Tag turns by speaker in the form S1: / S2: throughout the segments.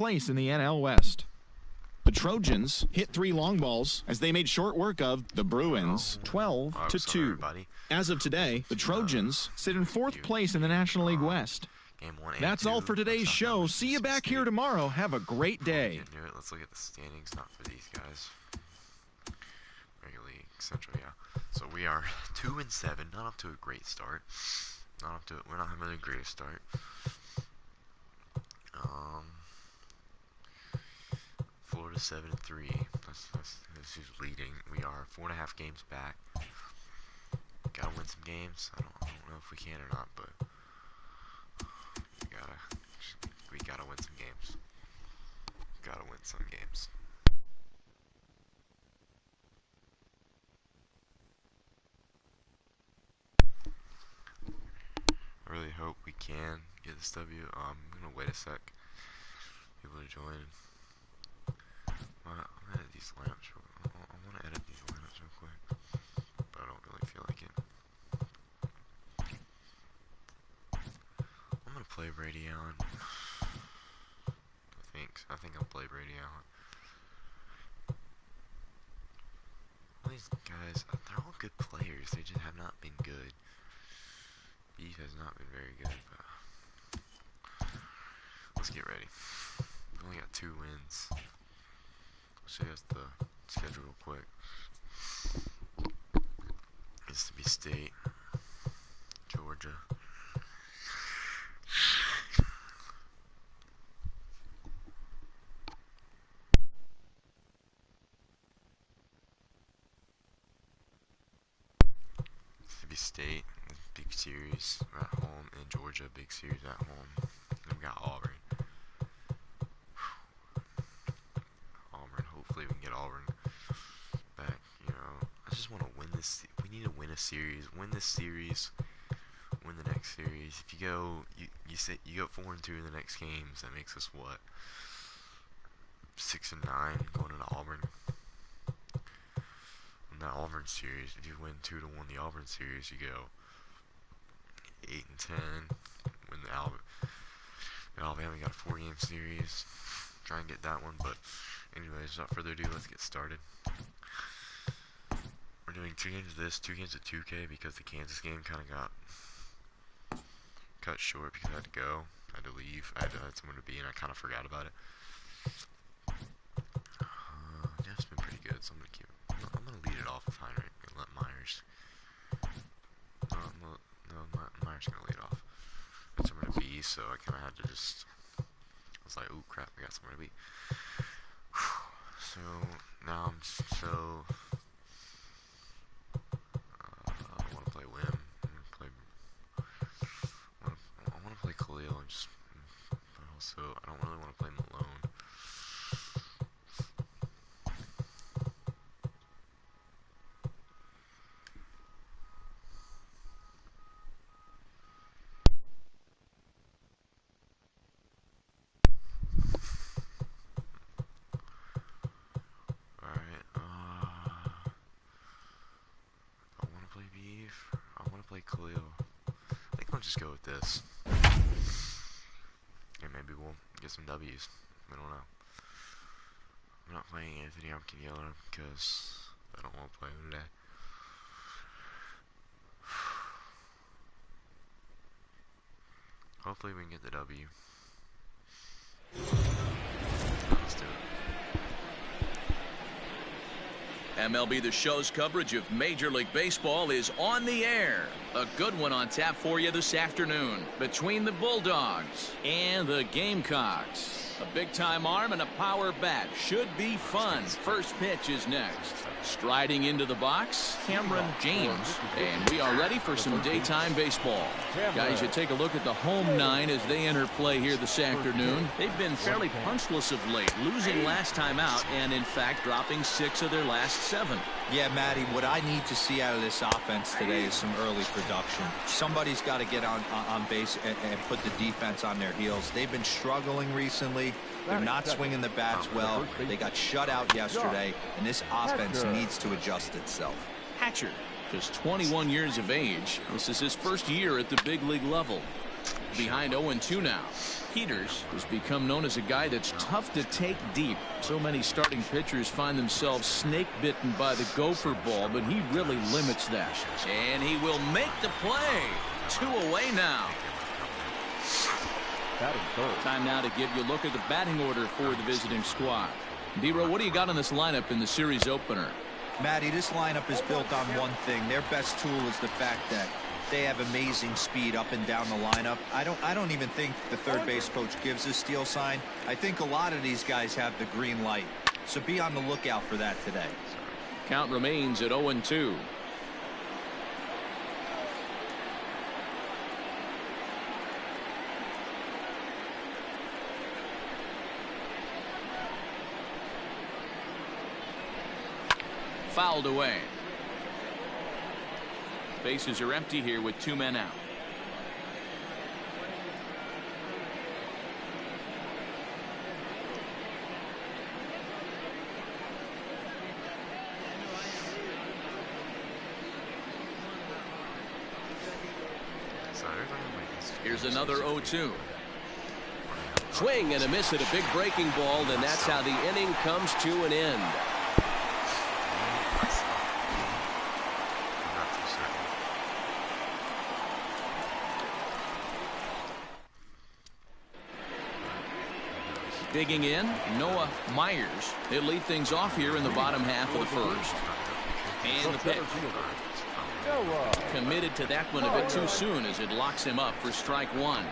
S1: place in the NL West. The Trojans hit 3 long balls as they made short work of the Bruins, 12-2. As of today, the Trojans sit in 4th place in the National League West. That's all for today's show. See you back here tomorrow. Have a great day.
S2: Let's look at the standings, not for these guys. Regular League Central, yeah. So we are 2-7, not up to a great start. We're not having the greatest start. Florida 7-3. That's who's leading. We are 4.5 games back. Gotta win some games. I don't know if we can or not, but we gotta win some games. Gotta win some games. I really hope we can get this W. I'm gonna wait a sec. People to join. I'm gonna edit these lineups. I want to edit these lineups real quick, but I don't really feel like it. I'm gonna play Brady Allen. I think I'll play Brady Allen. All these guys, they're all good players. They just have not been good. Beef has not been very good, but let's get ready. We only got 2 wins. I'll show you guys the schedule real quick. Mississippi State, Georgia. Mississippi State, big series at home, and Georgia, big series at home. And we got Auburn. Hopefully we can get Auburn back. You know, I just want to win this. We need to win a series. Win this series. Win the next series. If you go, you go 4-2 in the next games. That makes us what? 6-9 going into Auburn. In that Auburn series, if you win 2-1 the Auburn series, you go 8-10. Win the Alabama got a 4-game series. Try and get that one, but anyways, without further ado, let's get started. We're doing 2 games of this, 2 games of 2K because the Kansas game kind of got cut short because I had to go. I had to leave. I had somewhere to be, and I kind of forgot about it. Yeah, it's been pretty good, so I'm gonna lead it off with Heinrich and let Myers. Myers gonna lead off. I had somewhere to be, so I kind of had to just. I was like, oh crap, I got somewhere to be. So now I'm so. I want to play Wim. I want to play Khalil and just. But also, I don't really want to play Malone. Khalil. I think I'll just go with this. And maybe we'll get some W's. I don't know. I'm not playing Anthony Hopkins because I don't want to play him today. Hopefully we can get the W. Let's do it.
S3: MLB The Show's coverage of Major League Baseball is on the air. A good one on tap for you this afternoon between the Bulldogs and the Gamecocks. A big-time arm and a power bat should be fun. First pitch is next. Striding into the box, Cameron James. And we are ready for some daytime baseball. Guys, you take a look at the home 9 as they enter play here this afternoon. They've been fairly punchless of late, losing last time out and, in fact, dropping 6 of their last 7.
S4: Yeah, Matty, what I need to see out of this offense today is some early production. Somebody's got to get on base and put the defense on their heels. They've been struggling recently. They're not swinging the bats well. They got shut out yesterday, and this offense needs to adjust itself.
S3: Hatcher, just 21 years of age. This is his first year at the big league level. behind 0-2 now. Peters has become known as a guy that's tough to take deep. So many starting pitchers find themselves snake bitten by the gopher ball, but he really limits that. And he will make the play. 2 away now. Time now to give you a look at the batting order for the visiting squad. D-Row, what do you got on this lineup in the series opener?
S4: Matty, this lineup is built on one thing. Their best tool is the fact that they have amazing speed up and down the lineup. I don't even think the third base coach gives a steal sign. I think a lot of these guys have the green light. So be on the lookout for that today.
S3: Count remains at 0-2. Fouled away. Bases are empty here with 2 men out. Here's another 0-2.
S5: Swing and a miss at a big breaking ball, and that's how the inning comes to an end.
S3: Digging in, Noah Myers. He'll lead things off here in the bottom half of the first. And the pitch. Committed to that one a bit too soon as it locks him up for strike 1.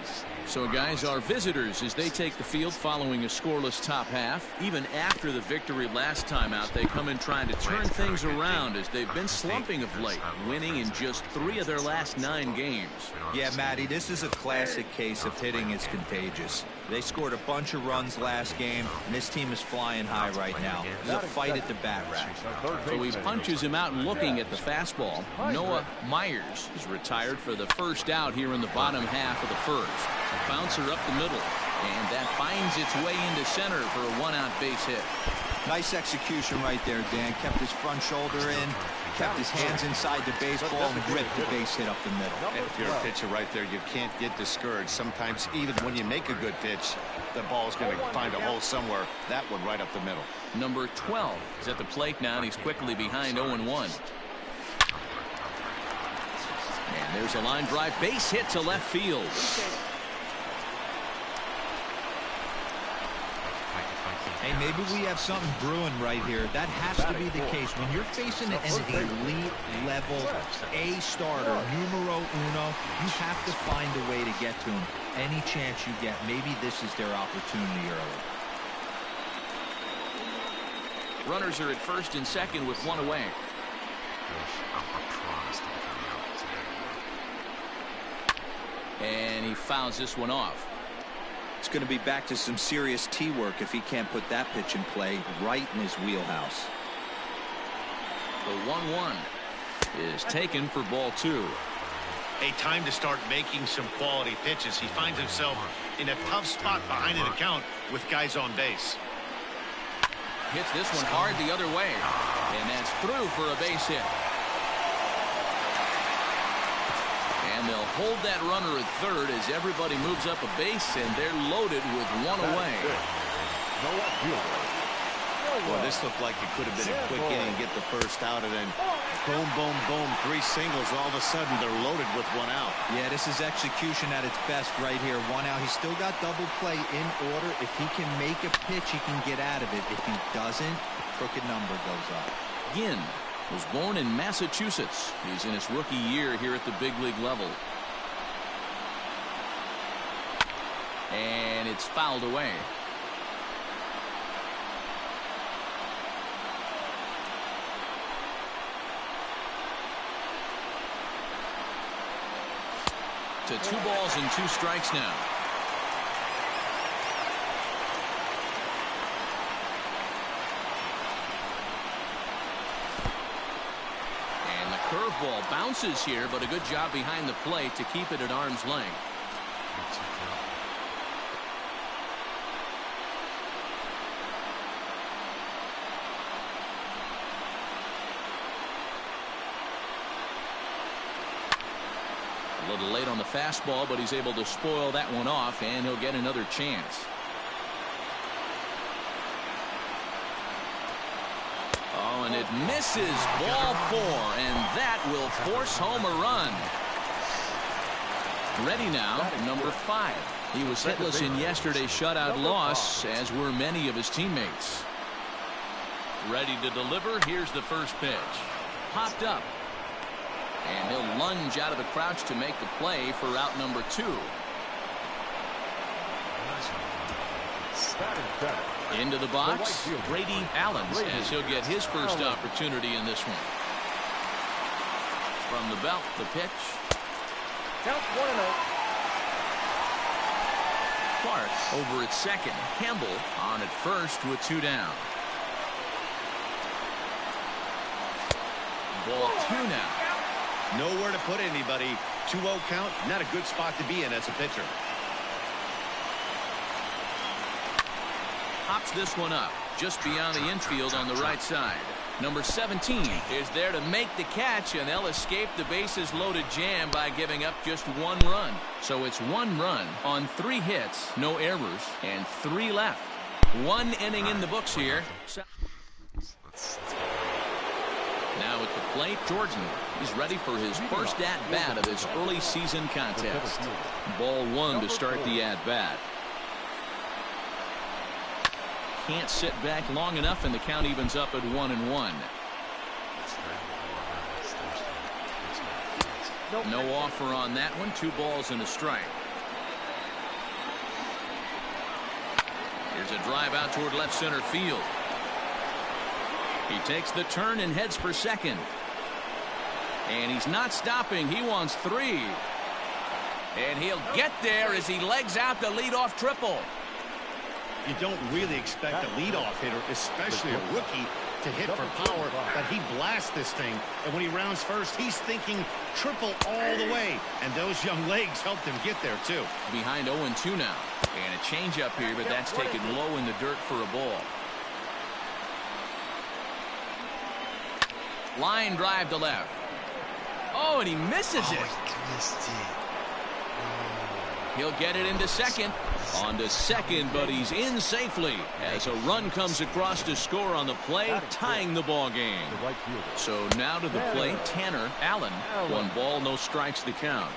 S3: So guys, our visitors, as they take the field following a scoreless top half, even after the victory last time out, they come in trying to turn things around as they've been slumping of late, winning in just 3 of their last 9 games.
S4: Yeah, Matty, this is a classic case of hitting is contagious. They scored a bunch of runs last game, and this team is flying high right now. It's a fight at the bat rack.
S3: So he punches him out looking at the fastball. Noah Myers is retired for the first out here in the bottom half of the first. A bouncer up the middle, and that finds its way into center for a 1-out base hit.
S4: Nice execution right there, Dan. Kept his front shoulder in, kept his hands inside the baseball, and ripped the base hit up the middle.
S6: If you're a pitcher right there, you can't get discouraged. Sometimes even when you make a good pitch, the ball's going to find a hole somewhere. That one right up the middle.
S3: Number 12 is at the plate now, and he's quickly behind 0-1. And there's a line drive base hit to left field.
S4: Hey, maybe we have something brewing right here. That has to be the case. When you're facing an elite level A starter, numero uno, you have to find a way to get to him. Any chance you get, maybe this is their opportunity early.
S3: Runners are at first and second with 1 away. And he fouls this one off.
S4: It's going to be back to some serious tee work if he can't put that pitch in play right in his wheelhouse.
S3: The 1-1 is taken for ball 2.
S7: A time to start making some quality pitches. He finds himself in a tough spot behind an account with guys on base.
S3: Hits this one hard the other way, and that's through for a base hit. And they'll hold that runner at third as everybody moves up a base, and they're loaded with 1 away.
S6: Well, this looked like it could have been a quick inning, get the first out, and then boom, boom, boom, 3 singles. All of a sudden, they're loaded with 1 out.
S4: Yeah, this is execution at its best right here. 1 out. He's still got double play in order. If he can make a pitch, he can get out of it. If he doesn't, crooked number goes up.
S3: Ginn was born in Massachusetts. He's in his rookie year here at the big league level. And it's fouled away. To 2 balls and 2 strikes now. And the curveball bounces here, but a good job behind the plate to keep it at arm's length. A little late on the fastball, but he's able to spoil that one off, and he'll get another chance. Oh, and it misses. Ball 4, and that will force home a run. Ready now, number 5. He was hitless in yesterday's shutout loss, as were many of his teammates. Ready to deliver. Here's the first pitch. Popped up. And he'll lunge out of the crouch to make the play for route number 2. Into the box, Brady Allen, as he'll get his first opportunity in this one. From the belt, the pitch.
S8: Count 1-0.
S3: Clark over at second. Campbell on at first with 2 down. Ball 2 now.
S6: Nowhere to put anybody. 2-0 count, not a good spot to be in as a pitcher.
S3: Pops this one up just beyond the infield on the right side. Number 17 is there to make the catch, and they'll escape the bases loaded jam by giving up just 1 run. So it's 1 run on 3 hits, no errors, and 3 left. 1 inning in the books here. Now at the plate, Jordan is ready for his first at-bat of this early season contest. Ball 1 to start the at-bat. Can't sit back long enough, and the count evens up at 1-1. No offer on that one. 2 balls and a strike. Here's a drive out toward left center field. He takes the turn and heads for second. And he's not stopping. He wants 3. And he'll get there as he legs out the leadoff triple.
S6: You don't really expect a leadoff hitter, especially a rookie, to hit for power, but he blasts this thing. And when he rounds first, he's thinking triple all the way. And those young legs helped him get there, too.
S3: Behind 0-2 now. And a changeup here, but that's taken low in the dirt for a ball. Line drive to left. Oh, and he misses it. He'll get it into second. On to second, but he's in safely as a run comes across to score on the play, tying the ball game. So now to the plate, Tanner Allen. 1 ball, no strikes to count.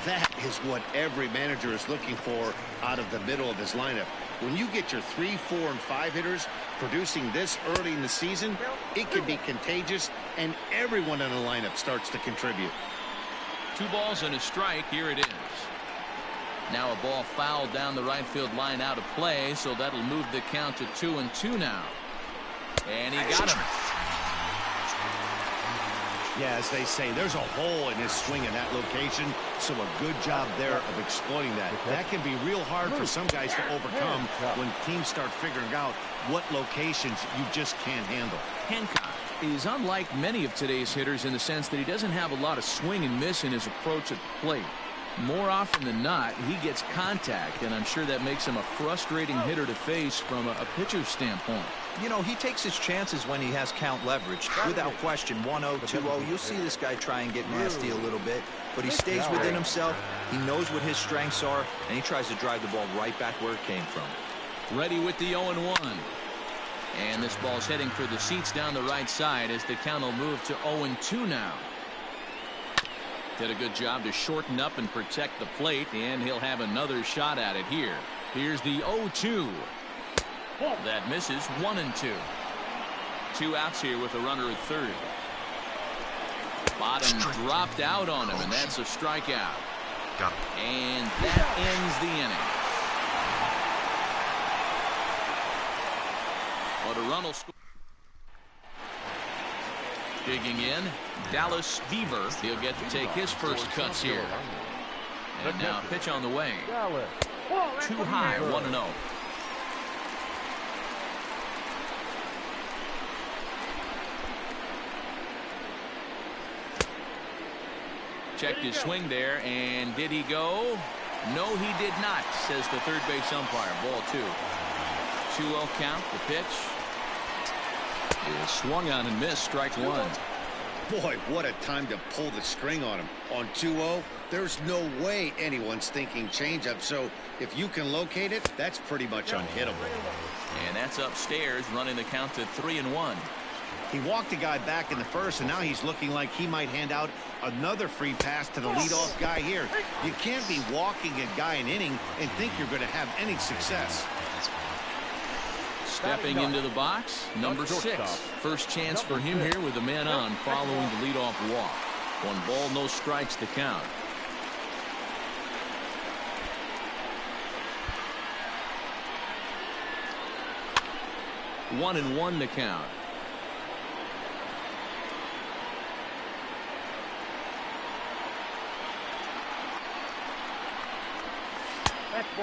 S6: That is what every manager is looking for out of the middle of his lineup. When you get your 3, 4, and 5 hitters producing this early in the season, it can be contagious, and everyone in the lineup starts to contribute.
S3: 2 balls and a strike. Here it is. Now a ball fouled down the right field line out of play, so that'll move the count to 2-2 now. And he got him.
S6: Yeah, as they say, there's a hole in his swing in that location, so a good job there of exploiting that. That can be real hard for some guys to overcome when teams start figuring out what locations you just can't handle.
S3: Hancock is unlike many of today's hitters in the sense that he doesn't have a lot of swing and miss in his approach at the plate. More often than not, he gets contact, and I'm sure that makes him a frustrating hitter to face from a pitcher's standpoint.
S4: You know, he takes his chances when he has count leverage. Without question, 1-0, 2-0, you'll see this guy try and get nasty a little bit, but he stays within himself. He knows what his strengths are, and he tries to drive the ball right back where it came from.
S3: Ready with the 0-1. And this ball's heading for the seats down the right side as the count will move to 0-2 now. Did a good job to shorten up and protect the plate, and he'll have another shot at it here. Here's the 0-2. That misses. 1-2. 2 outs here with a runner at third. Bottom dropped out on him, and that's a strikeout. And that ends the inning. But a run will score. Digging in, Dallas Beaver. He'll get to take his first cuts here. And now pitch on the way. Too high, 1-0. Checked his swing there, and did he go? No, he did not, says the third base umpire. Ball 2. 2-0 count, the pitch. Is swung on and missed, strike 1.
S6: Boy, what a time to pull the string on him. On 2-0, there's no way anyone's thinking changeup. So if you can locate it, that's pretty much unhittable.
S3: And that's upstairs, running the count to 3-1.
S6: He walked the guy back in the first, and now he's looking like he might hand out another free pass to the leadoff guy here. You can't be walking a guy an inning and think you're going to have any success.
S3: Stepping into the box, number 6. First chance for him here with a man on following the leadoff walk. 1 ball, no strikes to count. One and one to count.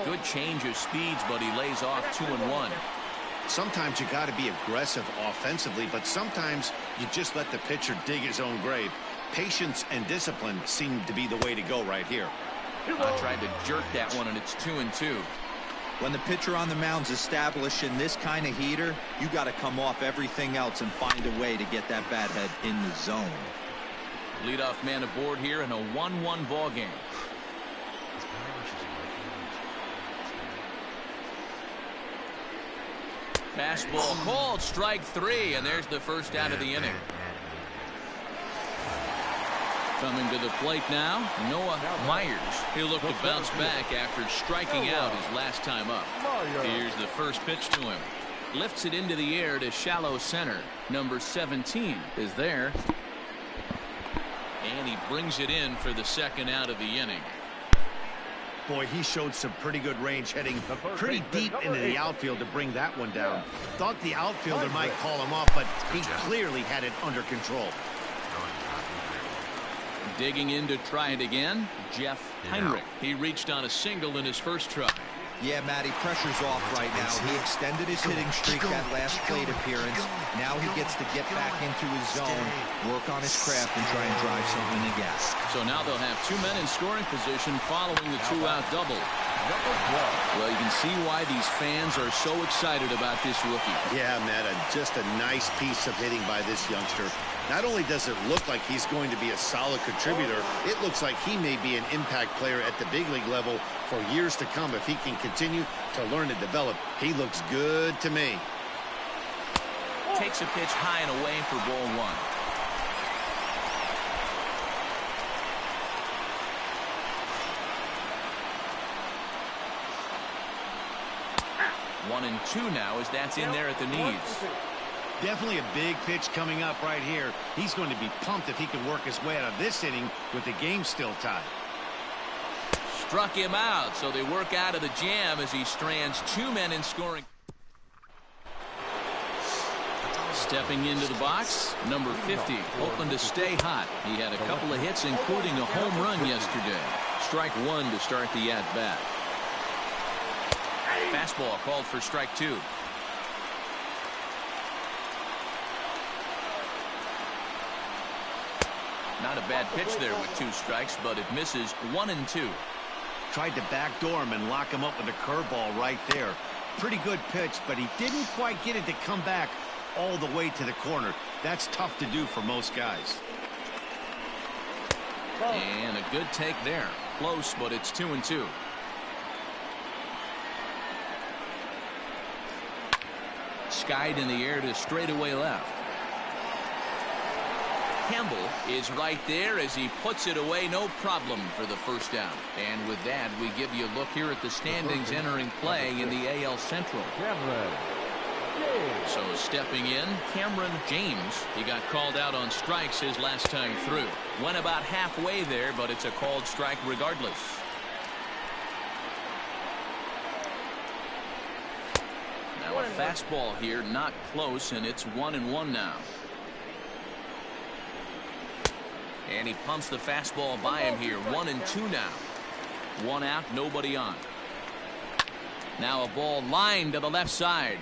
S3: Good change of speeds, but he lays off 2-1.
S6: Sometimes you got to be aggressive offensively, but sometimes you just let the pitcher dig his own grave. Patience and discipline seem to be the way to go right here.
S3: I tried to jerk that one, and it's 2-2.
S4: When the pitcher on the mound's establishing this kind of heater, you got to come off everything else and find a way to get that bat head in the zone.
S3: Leadoff man aboard here in a 1-1 ball game. Fastball called, strike 3, and there's the first out of the inning. Coming to the plate now, Noah Myers. He'll look to bounce back after striking out his last time up. Here's the first pitch to him. Lifts it into the air to shallow center. Number 17 is there. And he brings it in for the second out of the inning.
S6: Boy, he showed some pretty good range, heading pretty deep into the outfield to bring that one down. Thought the outfielder might call him off, but he clearly had it under control.
S3: Digging in to try it again, Jeff Heinrich. He reached on a single in his first try.
S4: Yeah, Matty, pressure's off right now. He extended his hitting streak that last plate appearance. Now he gets to get back into his zone, work on his craft, and try and drive something in the gas.
S3: So now they'll have 2 men in scoring position following the 2-out double. Well, you can see why these fans are so excited about this rookie.
S6: Yeah, Matt, just a nice piece of hitting by this youngster. Not only does it look like he's going to be a solid contributor, it looks like he may be an impact player at the big league level for years to come if he can continue to learn and develop. He looks good to me.
S3: Takes a pitch high and away for ball 1. 1-2 now as that's in there at the knees.
S6: Definitely a big pitch coming up right here. He's going to be pumped if he can work his way out of this inning with the game still tied.
S3: Struck him out, so they work out of the jam as he strands 2 men in scoring. Stepping into the box, number 50, hoping to stay hot. He had a couple of hits, including a home run yesterday. Strike 1 to start the at-bat. Fastball called for strike 2. Not a bad pitch there with 2 strikes, but it misses 1-2.
S6: Tried to backdoor him and lock him up with a curveball right there. Pretty good pitch, but he didn't quite get it to come back all the way to the corner. That's tough to do for most guys.
S3: And a good take there. Close, but it's 2-2. Skied in the air to straightaway left. Campbell is right there as he puts it away, no problem for the first down. And with that, we give you a look here at the standings entering play in the AL Central. So stepping in, Cameron James. He got called out on strikes his last time through. Went about halfway there, but it's a called strike regardless. Now a fastball here, not close, and it's 1-1 now. And he pumps the fastball by him here. 1-2 now. 1 out, nobody on. Now a ball lined to the left side,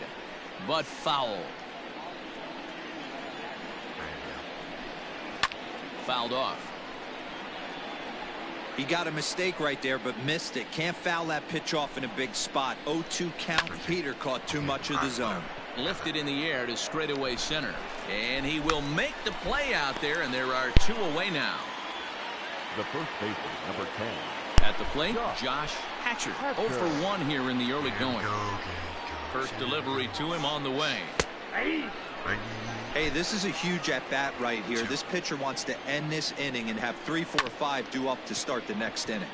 S3: but foul. Fouled off.
S4: He got a mistake right there, but missed it. Can't foul that pitch off in a big spot. 0-2 count. Peter caught too much of the zone.
S3: Lifted in the air to straightaway center. And he will make the play out there, and there are 2 away now.
S9: The first baseman, number 10.
S3: At the plate, Josh Hatcher. 0 for 1 here in the early going. First delivery to him on the way.
S4: Hey, this is a huge at-bat right here. This pitcher wants to end this inning and have 3, 4, 5 due up to start the next inning.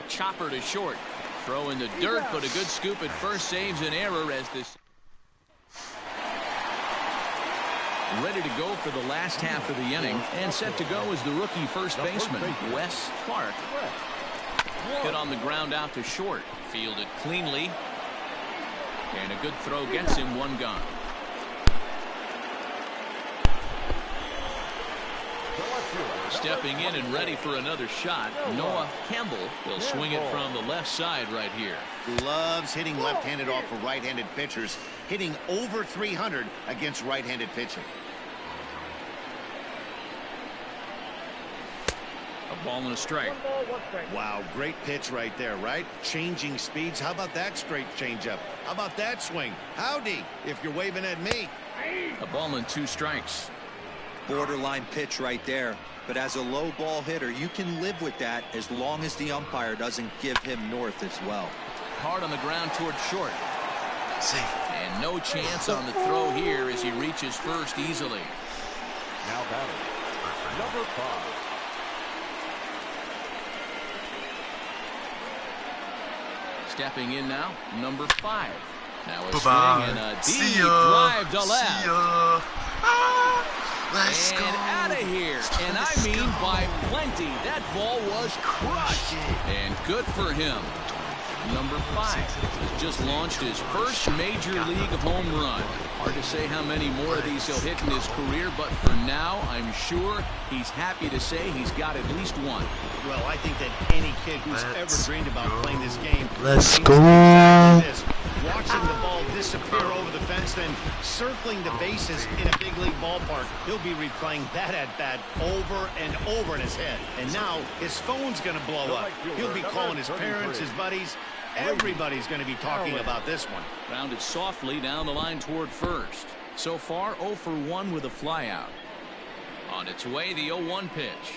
S3: Chopper to short. Throw in the dirt, but a good scoop at first saves an error as this. Ready to go for the last half of the inning, and set to go is the rookie first baseman, Wes Clark. Hit on the ground out to short. Fielded cleanly. And a good throw gets him 1 gone. Stepping in and ready for another shot, Noah Campbell will swing it from the left side right here.
S6: Loves hitting left-handed off of right-handed pitchers, hitting over 300 against right-handed pitching.
S3: A ball and a strike.
S6: Wow, great pitch right there, right? Changing speeds. How about that straight changeup? How about that swing? Howdy, if you're waving at me.
S3: A ball and 2 strikes.
S4: Borderline pitch right there. But as a low ball hitter, you can live with that as long as the umpire doesn't give him north as well.
S3: Hard on the ground toward short. Safe. And no chance on the throw here as he reaches first easily.
S9: Now batting, number 5.
S3: Stepping in now, number 5. Now a swing and a deep drive to left.
S2: Let's go.
S3: And out of here. And I mean by plenty. That ball was crushed. And good for him. Number 5 has just launched his first major league home run. Hard to say how many more of these he'll hit in his career, but for now, I'm sure he's happy to say he's got at least 1.
S7: Well, I think that any kid who's ever dreamed about playing this game.
S2: Let's go.
S7: Watching the ball disappear over the fence, then circling the bases in a big league ballpark. He'll be replaying that at-bat over and over in his head. And now his phone's going to blow up. He'll be calling his parents, his buddies. Everybody's going to be talking about this one.
S3: Rounded softly down the line toward first. So far, 0 for 1 with a flyout. On its way, the 0-1 pitch.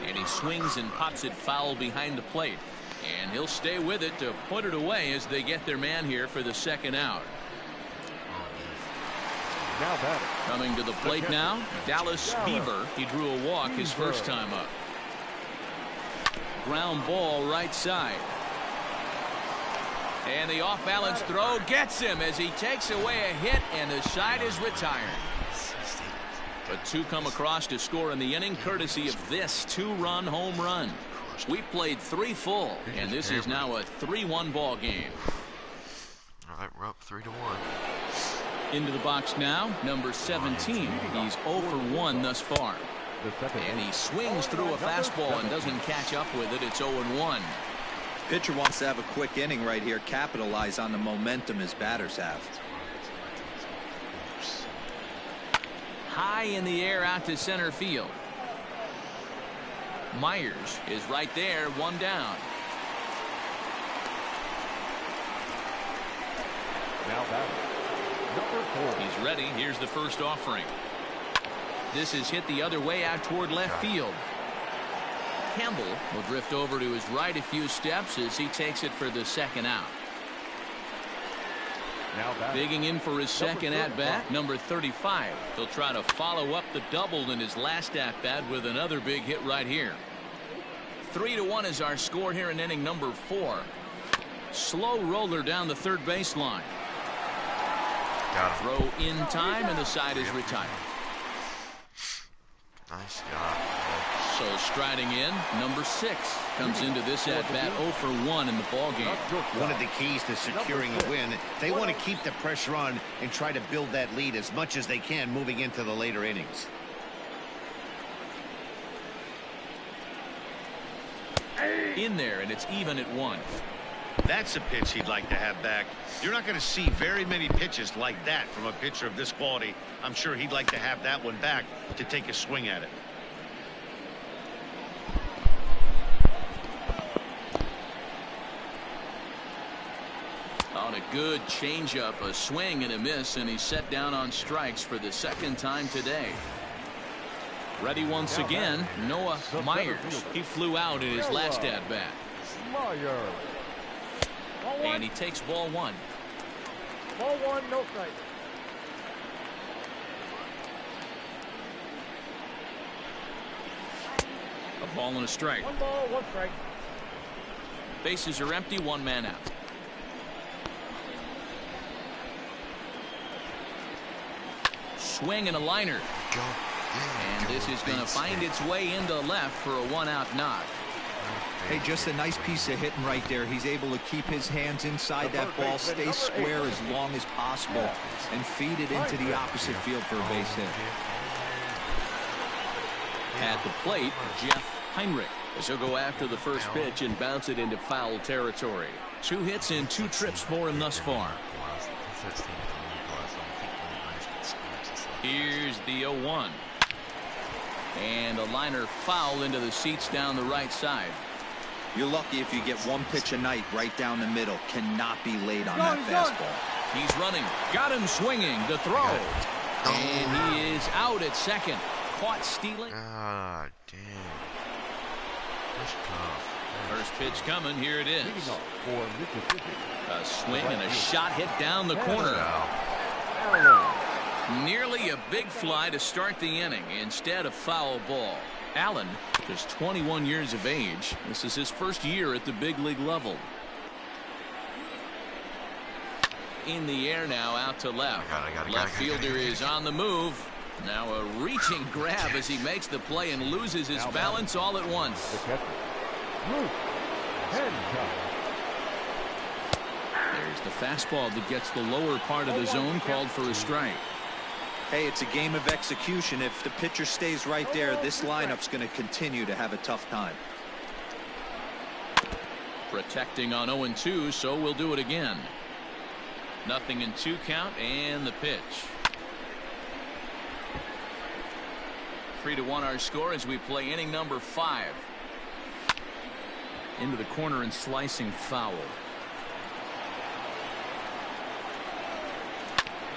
S3: And he swings and pops it foul behind the plate. And he'll stay with it to put it away as they get their man here for the second out.
S9: Now batting.
S3: Coming to the plate now, Dallas Beaver. He drew a walk his first time up. Ground ball right side. And the off-balance throw gets him as he takes away a hit, and the side is retired. But 2 come across to score in the inning, courtesy of this 2-run home run. We played 3 full, and this is now a 3-1 ball game.
S2: All right, we're up 3-1.
S3: Into the box now, number 17. He's 0 for 1 thus far. And he swings through a fastball and doesn't catch up with it. It's 0-1.
S4: Pitcher wants to have a quick inning right here, capitalize on the momentum his batters have.
S3: High in the air out to center field. Myers is right there, 1 down.
S9: Now batting, number 4.
S3: He's ready. Here's the first offering. This is hit the other way out toward left field. Campbell will drift over to his right a few steps as he takes it for the second out.
S9: Now batting,
S3: digging in for his second at-bat, number 35. He'll try to follow up the double in his last at-bat with another big hit right here. 3-1 is our score here in inning number 4. Slow roller down the third baseline. Throw in time, and the side is retired.
S2: Nice job.
S3: So striding in, number 6 comes into this at-bat 0 for 1 in the ballgame.
S6: One of the keys to securing a win, they want to keep the pressure on and try to build that lead as much as they can moving into the later innings.
S3: In there, and it's even at 1.
S7: That's a pitch he'd like to have back. You're not going to see very many pitches like that from a pitcher of this quality. I'm sure he'd like to have that one back to take a swing at it.
S3: good changeup, a swing and a miss, and he's set down on strikes for the second time today. Ready once again, Noah Myers. He flew out in his last at-bat. And he takes ball one.
S8: Ball one, no strike.
S3: A ball and a strike.
S8: 1 ball, 1 strike.
S3: Bases are empty, 1 man out. Swing and a liner. And this is going to find its way into left for a 1-out knock.
S4: Hey, just a nice piece of hitting right there. He's able to keep his hands inside that ball, stay square as long as possible, and feed it into the opposite field for a base hit.
S3: At the plate, Jeff Heinrich. As he'll go after the first pitch and bounce it into foul territory. 2 hits and 2 trips for him thus far. Here's the 0-1. And a liner foul into the seats down the right side.
S4: You're lucky if you get 1 pitch a night right down the middle. Cannot be late on that fastball.
S3: He's running. Got him swinging. The throw. And he is out at second. Caught stealing.
S2: Ah, damn. That's tough.
S3: First pitch coming. Here it is. A swing and a shot hit down the corner. Nearly a big fly to start the inning. Instead, a foul ball. Allen, just 21 years of age. This is his first year at the big league level. In the air now, out to left. Left fielder is on the move. Now a reaching grab as he makes the play and loses his balance all at once. There's the fastball that gets the lower part of the zone, called for a strike.
S4: Hey, it's a game of execution. If the pitcher stays right there, this lineup's going to continue to have a tough time.
S3: Protecting on 0-2, so we'll do it again. 0-2 count, and the pitch. 3-1 our score as we play inning number 5. Into the corner and slicing foul.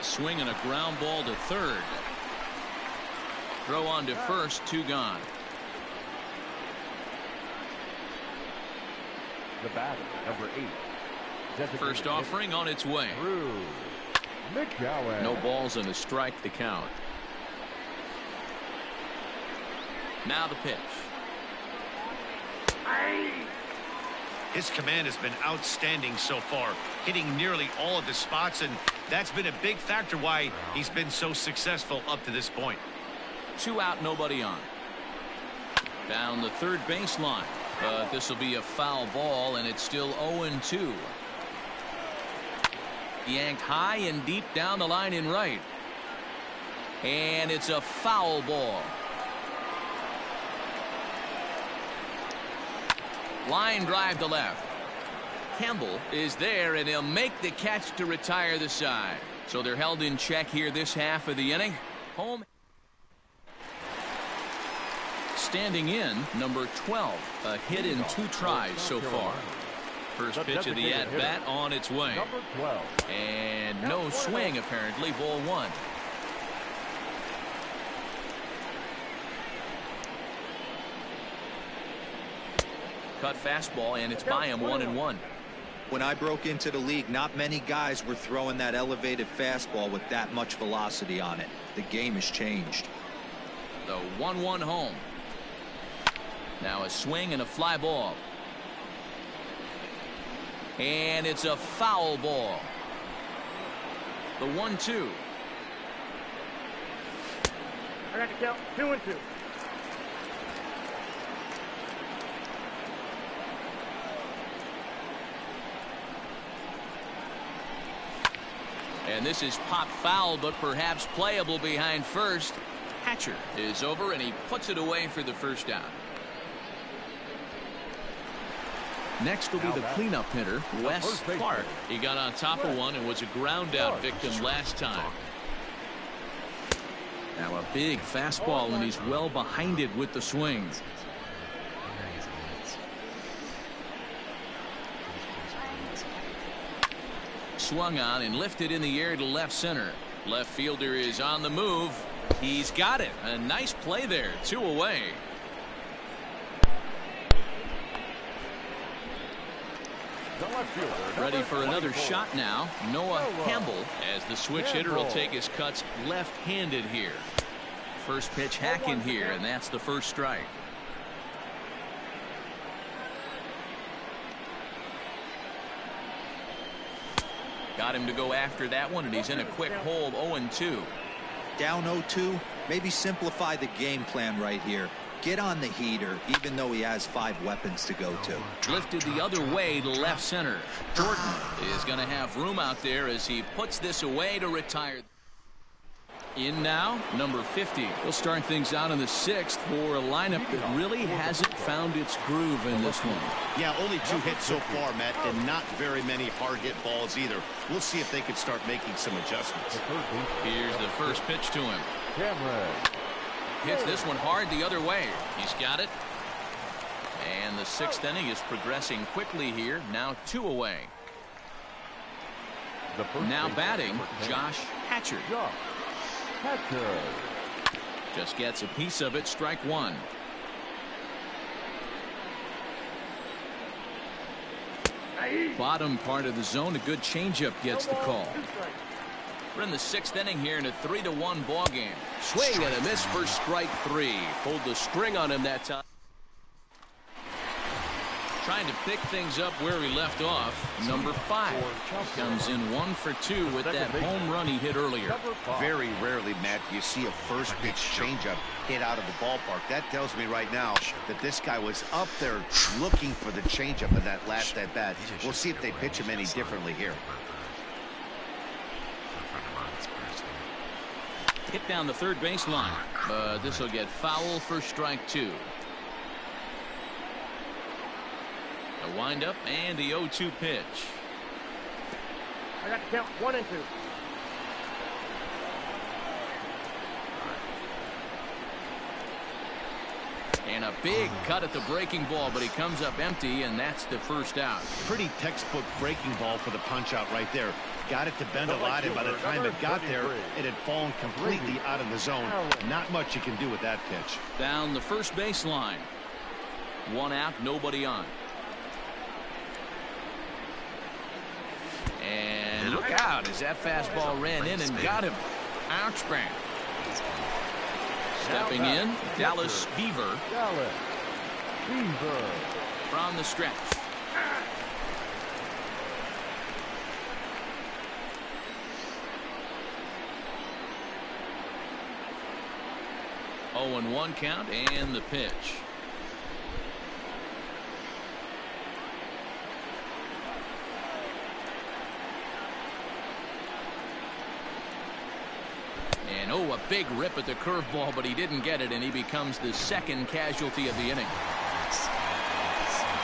S3: A swing and a ground ball to third. Throw on to first, 2 gone.
S9: The batter, number 8.
S3: First offering on its way. No balls and a strike to count. Now the pitch.
S7: His command has been outstanding so far, hitting nearly all of the spots, and that's been a big factor why he's been so successful up to this point.
S3: 2 out, nobody on. Down the third baseline, but this will be a foul ball, and it's still 0-2. Yanked high and deep down the line in right, and it's a foul ball. Line drive to left. Campbell is there, and he'll make the catch to retire the side. So they're held in check here this half of the inning. Home. Standing in, number 12. A hit in 2 tries so far. First pitch of the at-bat on its way. And no swing, apparently. Ball 1. Cut fastball, and it's by him, 1-1.
S4: When I broke into the league, not many guys were throwing that elevated fastball with that much velocity on it. The game has changed.
S3: The 1-1 home. Now a swing and a fly ball. And it's a foul ball. The 1-2.
S8: I got to count 2-2.
S3: And this is pop foul, but perhaps playable behind first. Hatcher is over, and he puts it away for the first down. Next will be the cleanup hitter, Wes Clark. He got on top of one and was a ground out victim last time. Now a big fastball, and he's well behind it with the swing. swung on and lifted in the air to left center. Left fielder is on the move. He's got it. A nice play there. 2 away. Ready for another shot now. Noah Campbell, as the switch hitter, will take his cuts left-handed here. First pitch hacking here, and that's the first strike. Got him to go after that one, and he's in a quick hole. 0-2.
S4: Down 0-2. Maybe simplify the game plan right here. Get on the heater, even though he has 5 weapons to go to.
S3: Lifted the other way to left center. Jordan is going to have room out there as he puts this away to retire. In now, number 50. We'll start things out in the 6th for a lineup that really hasn't found its groove in this one.
S7: Yeah, only 2 hits so far, Matt, and not very many hard hit balls either. We'll see if they can start making some adjustments.
S3: Here's the first pitch to him. Hits this one hard the other way. He's got it. And the 6th inning is progressing quickly here. Now 2 away. Now batting, Josh Hatcher. Just gets a piece of it. Strike 1. Bottom part of the zone. A good changeup gets the call. We're in the 6th inning here in a 3-1 ball game.
S5: Swing and a miss for strike 3. Pulled the string on him that time.
S3: Trying to pick things up where he left off. Number 5 comes in 1 for 2 with that home run he hit earlier.
S6: Very rarely, Matt, you see a first pitch changeup hit out of the ballpark. That tells me right now that this guy was up there looking for the changeup in that last at bat. We'll see if they pitch him any differently here.
S3: Hit down the third baseline, but this will get foul for strike 2. A windup and the 0-2 pitch.
S8: I got to count 1 and 2.
S3: And a big cut at the breaking ball, but he comes up empty, and that's the first out.
S7: Pretty textbook breaking ball for the punch out right there. Got it to bend a lot, and by the time it got there, it had fallen completely out of the zone. Not much you can do with that pitch.
S3: Down the first baseline. 1 out, nobody on. And look out as that fastball ran in and got him. Ouch bang. Stepping in, Dallas Beaver. From the stretch. 0-1 count and the pitch. And oh, a big rip at the curveball, but he didn't get it, and he becomes the 2nd casualty of the inning.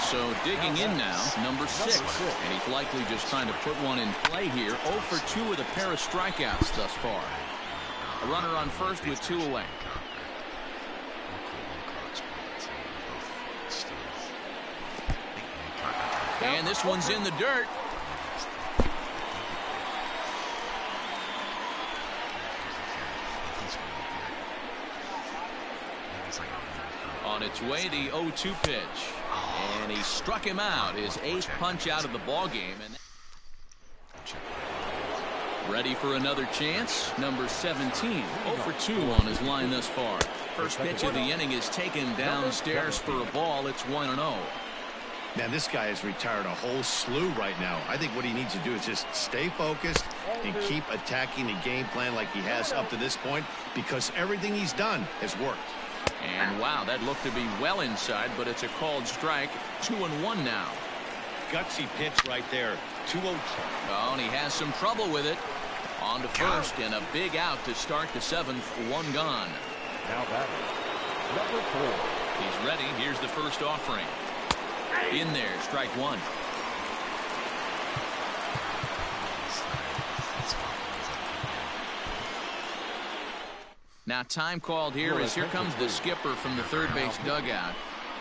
S3: So digging in now, number 6, and he's likely just trying to put one in play here. 0 for 2 with a pair of strikeouts thus far. A runner on first with 2 away. And this one's in the dirt. On its way, the 0-2 pitch. And he struck him out. His 8th punch out of the ball game. And ready for another chance. Number 17. 0 for 2 on his line thus far. First pitch of the inning is taken downstairs for a ball. It's 1-0.
S7: Man, this guy has retired a whole slew right now. I think what he needs to do is just stay focused and keep attacking the game plan like he has up to this point, because everything he's done has worked.
S3: And wow, that looked to be well inside, but it's a called strike. 2-1 now.
S7: Gutsy pitch right there. 2-0.
S3: Oh, and he has some trouble with it. On to first, and a big out to start the 7th. 1 gone.
S9: Now batting, number 4.
S3: He's ready. Here's the first offering. In there, strike 1. Now time called here as here comes the skipper from the third base dugout.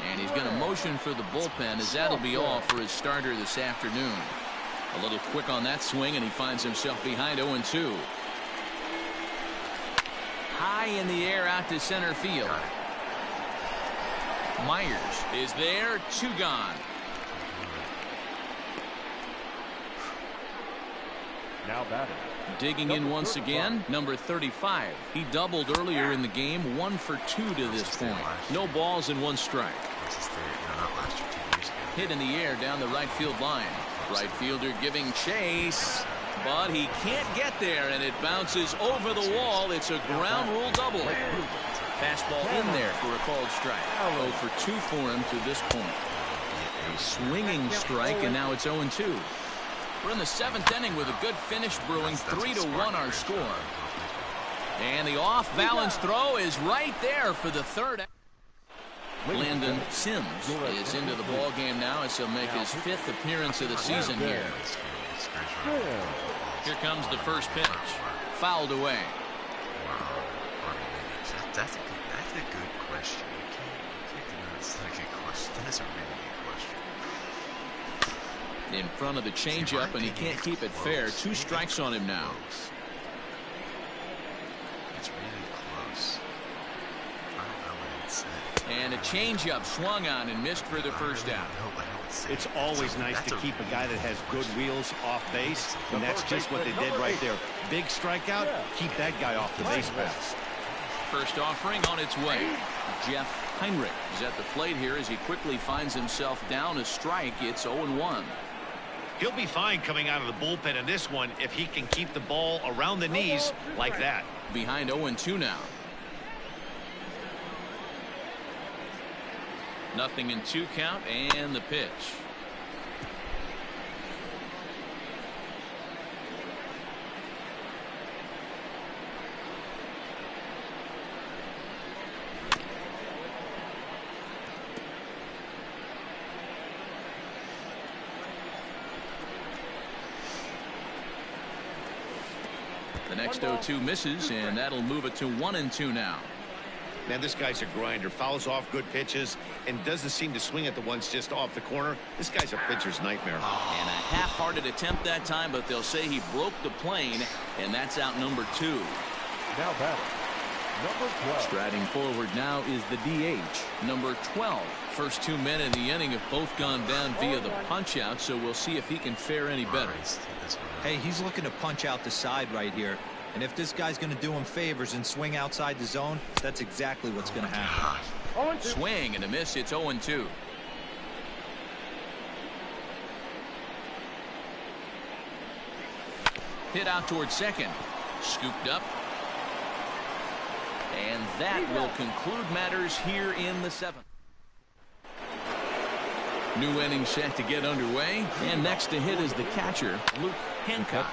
S3: And he's going to motion for the bullpen as that'll be all for his starter this afternoon. A little quick on that swing, and he finds himself behind 0-2. High in the air out to center field. Myers is there, 2 gone.
S9: Now batting.
S3: Digging in once again, number 35. He doubled earlier in the game, 1 for 2 to this point. No balls and 1 strike. Hit in the air down the right field line. Right fielder giving chase, but he can't get there, and it bounces over the wall. It's a ground rule double. Fastball in there for a called strike. 0 for 2 for him to this point. A swinging strike, and now it's 0-2. We're in the 7th inning with a good finish brewing. 3-1 our score. And the off-balance throw is right there for the 3rd. Landon Sims is into the ball game now as he'll make his 5th appearance of the season here. Here comes the first pitch. Fouled away.
S2: That's a good question. You can't deny it's not a good question. That's a really good question.
S3: In front of the changeup, and he can't keep it fair. 2 strikes on him now.
S2: It's really close. I don't know what I'd say.
S3: And a changeup swung on and missed for the first out.
S7: It's always nice to keep a guy that has good wheels off base, and that's just what they did right there. Big strikeout, keep that guy off the base paths.
S3: First offering on its way. Jeff Heinrich is at the plate here as he quickly finds himself down a strike. It's 0-1.
S7: He'll be fine coming out of the bullpen in this one if he can keep the ball around the knees like that.
S3: Behind 0-2 now. Nothing in 2 count, and the pitch. The next 0-2 misses, and that'll move it to 1-2 now.
S7: Man, this guy's a grinder. Fouls off good pitches and doesn't seem to swing at the ones just off the corner. This guy's a pitcher's nightmare.
S3: And a half-hearted attempt that time, but they'll say he broke the plane, and that's out number 2.
S9: Now batting. Number 12.
S3: Striding forward now is the DH, number 12. First 2 men in the inning have both gone down via the punch-out, so we'll see if he can fare any better.
S4: Hey, he's looking to punch out the side right here. And if this guy's going to do him favors and swing outside the zone, that's exactly what's going to happen.
S3: Swing and a miss. It's 0-2. Hit out towards second. Scooped up. And that will conclude matters here in the 7th. New inning set to get underway. And next to hit is the catcher, Luke Hancock.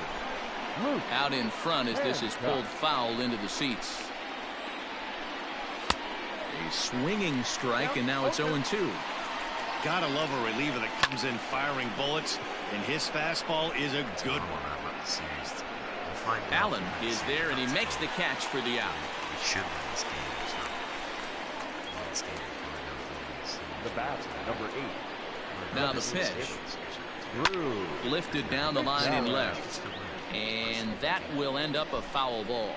S3: Out in front as this is pulled foul into the seats. A swinging strike, and now it's 0-2.
S7: Gotta love a reliever that comes in firing bullets, and his fastball is a good one.
S3: Allen is there, and he makes the catch for the out.
S9: The bat, number 8.
S3: Now the pitch. Lifted down the line in left. And that will end up a foul ball.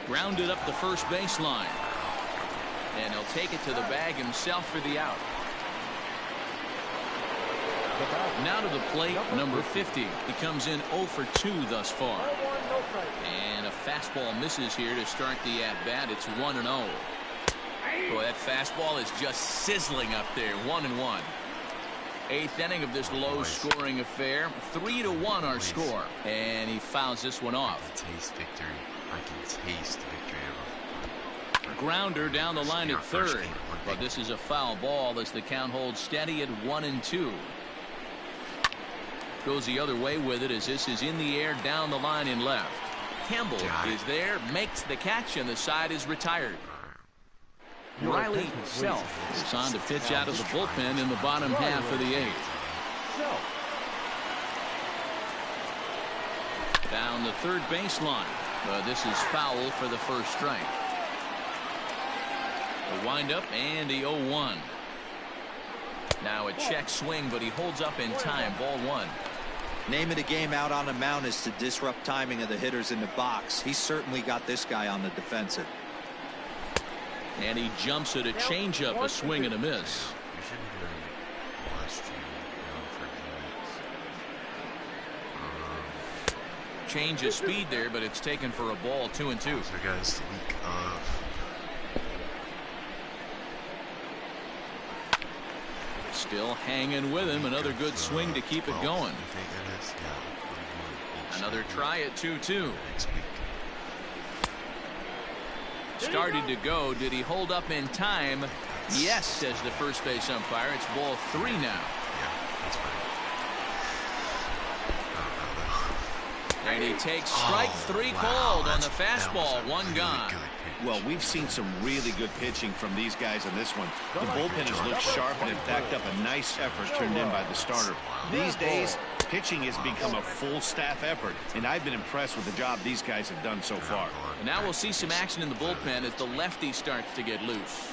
S3: Grounded up the first baseline. And he'll take it to the bag himself for the out. Now to the plate, number 50. He comes in 0 for 2 thus far. And a fastball misses here to start the at-bat. It's 1-0. Boy, that fastball is just sizzling up there. 1-1. 8th inning of this low-scoring affair. 3-1 our score. And he fouls this one off.
S2: I can taste victory. I can taste victory.
S3: Grounder down the line at third. But this is a foul ball as the count holds steady at 1-2. Goes the other way with it as this is in the air down the line in left. Campbell is there, makes the catch, and the side is retired. Riley Self is on to pitch out of the bullpen in the bottom half of the 8th. Down the third baseline. But this is foul for the first strike. A windup and the 0-1. Now a check swing, but he holds up in time. Ball 1.
S4: Name of the game out on the mound is to disrupt timing of the hitters in the box. He's certainly got this guy on the defensive.
S3: And he jumps at a changeup, a swing and a miss. Change of speed there, but it's taken for a ball. 2-2.
S2: So guys, leak of.
S3: Still hanging with him. Another good swing to keep it going. Another try at 2-2. Started to go. Did he hold up in time? Yes, says the first base umpire. It's ball 3 now.
S2: Yeah, that's right.
S3: And he takes strike 3 called on the fastball. One gone.
S6: Well, we've seen some really good pitching from these guys on this one. The bullpen has looked sharp and it backed up a nice effort turned in by the starter. These days, pitching has become a full staff effort, and I've been impressed with the job these guys have done so far.
S3: And now we'll see some action in the bullpen as the lefty starts to get loose.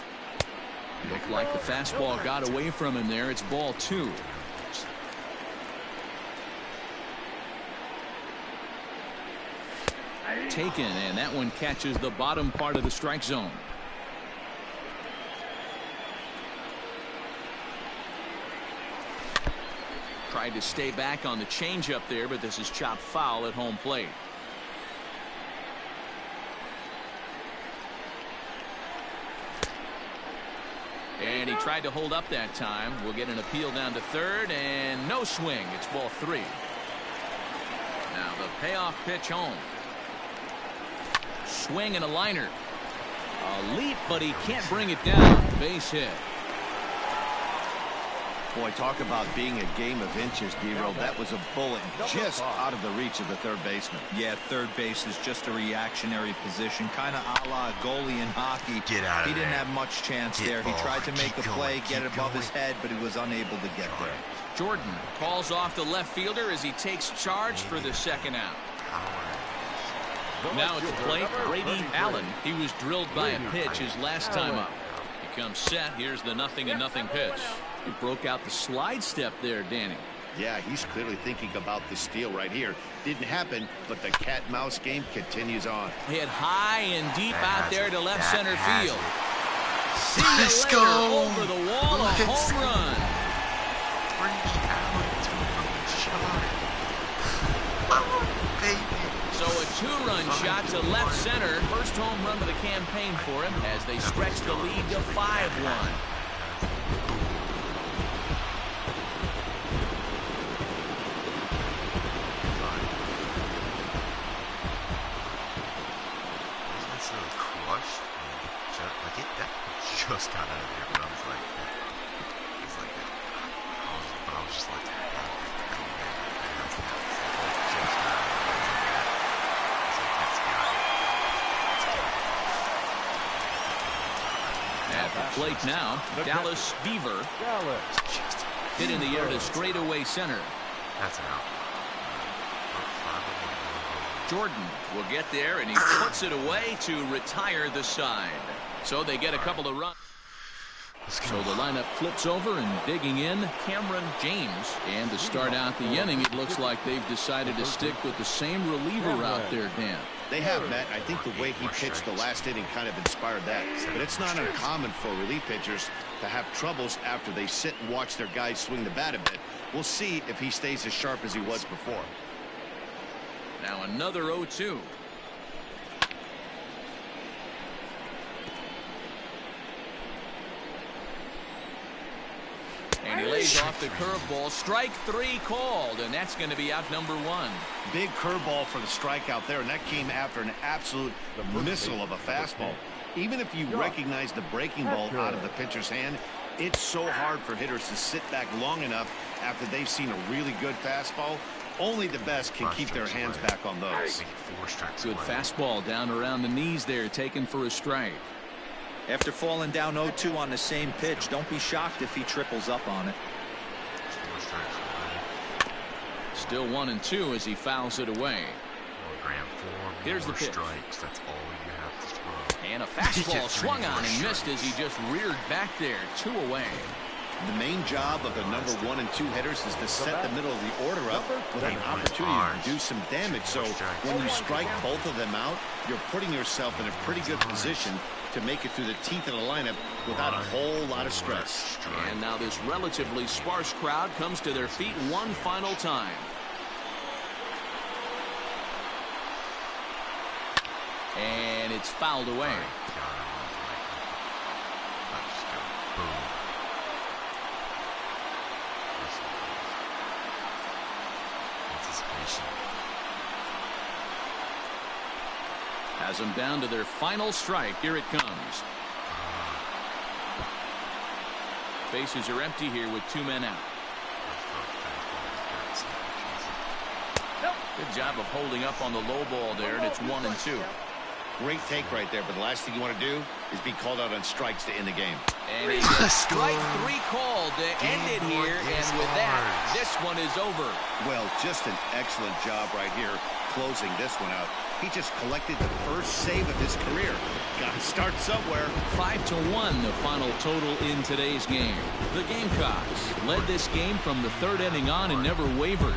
S3: Looked like the fastball got away from him there. It's ball 2. Taken, and that one catches the bottom part of the strike zone. Tried to stay back on the changeup there, but this is chopped foul at home plate. And he tried to hold up that time. We'll get an appeal down to third, and no swing. It's ball 3. Now the payoff pitch home. Swing and a liner. A leap, but he can't bring it down. Base hit.
S6: Boy, talk about being a game of inches, D-Roll. That was a bullet just out of the reach of the third baseman.
S4: Yeah, third base is just a reactionary position, kind of a la goalie in hockey.
S2: Get out of
S4: He didn't
S2: there.
S4: have much chance there. He tried to make a play, get it above his head, but he was unable to get there.
S3: Jordan calls off the left fielder as he takes charge for the second out. Now at the plate, Brady Allen. He was drilled by a pitch his last time up. He comes set. Here's the 0-0 pitch. He broke out the slide step there, Danny.
S6: Yeah, he's clearly thinking about the steal right here. Didn't happen, but the cat-mouse game continues on.
S3: Hit high and deep out there to left center field. See
S2: Let's
S3: you later.
S2: go.
S3: Over the wall, a home run.
S2: Brady Allen, 2-run shot. Oh, baby.
S3: So a 2-run shot to left center. First home run of the campaign for him as they stretch the lead to 5-1.
S2: Just got out of there, but I was like, I was just like,
S3: At the plate now, Dallas Beaver hit in the air to straightaway center.
S2: That's out.
S3: Jordan will get there, and he puts it away to retire the side. So they get a couple of runs. So the lineup flips over, and digging in, Cameron James. And to start out the inning, it looks like they've decided to stick with the same reliever out there, Dan.
S6: They have, Matt. I think the way he pitched the last inning kind of inspired that. But it's not uncommon for relief pitchers to have troubles after they sit and watch their guys swing the bat a bit. We'll see if he stays as sharp as he was before.
S3: Now another 0-2. And he lays off the curveball. Strike 3 called, and that's going to be out number 1.
S6: Big curveball for the strikeout there, and that came after an absolute missile of a fastball. Even if you recognize the breaking ball out of the pitcher's hand, it's so hard for hitters to sit back long enough after they've seen a really good fastball. Only the best can keep their hands back on those.
S3: Good fastball down around the knees there, taken for a strike.
S4: After falling down 0-2 on the same pitch, don't be shocked if he triples up on it.
S3: Still 1-2 as he fouls it away. Here's the pitch.
S2: Strikes. That's all you have to throw.
S3: And a fastball swung on and missed as he just reared back there. 2 away.
S6: The main job of the number 1 and 2 hitters is to set the middle of the order up with an opportunity to do some damage. So when you strike both of them out, you're putting yourself in a pretty good position to make it through the teeth of the lineup without a whole lot of stress.
S3: And now this relatively sparse crowd comes to their feet one final time. And it's fouled away. Has them down to their final strike. Here it comes. Bases are empty here with 2 men out. Good job of holding up on the low ball there, and it's 1 and 2.
S6: Great take right there, but the last thing you want to do is be called out on strikes to end the game.
S3: And he gets strike 3 called to end it here, and with that, this one is over.
S6: Well, just an excellent job right here closing this one out. He just collected the first save of his career. Got to start somewhere.
S3: 5-1 the final total in today's game. The Gamecocks led this game from the 3rd inning on and never wavered.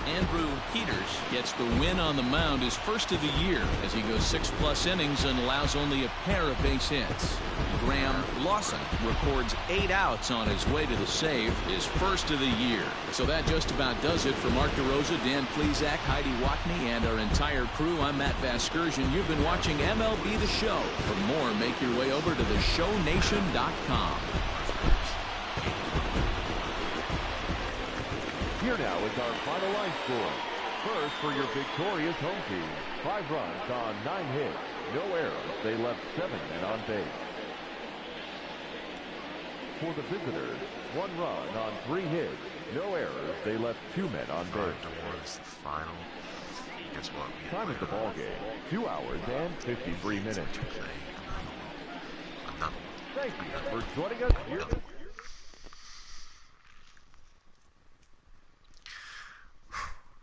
S3: Andrew Peters gets the win on the mound, his first of the year, as he goes 6+ innings and allows only a pair of base hits. Graham Lawson records 8 outs on his way to the save, his first of the year. So that just about does it for Mark DeRosa, Dan Plesac, Heidi Watney, and our entire crew. I'm Matt Vasgersian. You've been watching MLB The Show. For more, make your way over to theshownation.com.
S9: Here now is our final line score. First for your victorious home team. 5 runs on 9 hits. No errors. They left 7 men on base. For the visitors, 1 run on 3 hits. No errors. They left 2 men on base.
S2: The final. Guess what?
S9: Time of the ball game, 2 hours and 53 minutes. Thank you for joining us here.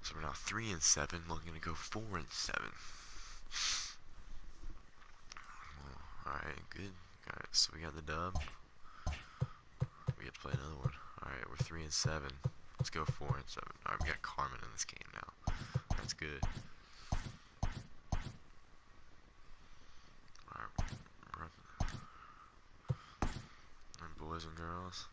S2: So we're now 3-7, looking to go 4-7. Alright, good. Alright, so we got the dub. We get to play another one. Alright, we're 3-7. Let's go 4-7. Alright, we got Carmen in this game now. That's good. Alright, boys and girls.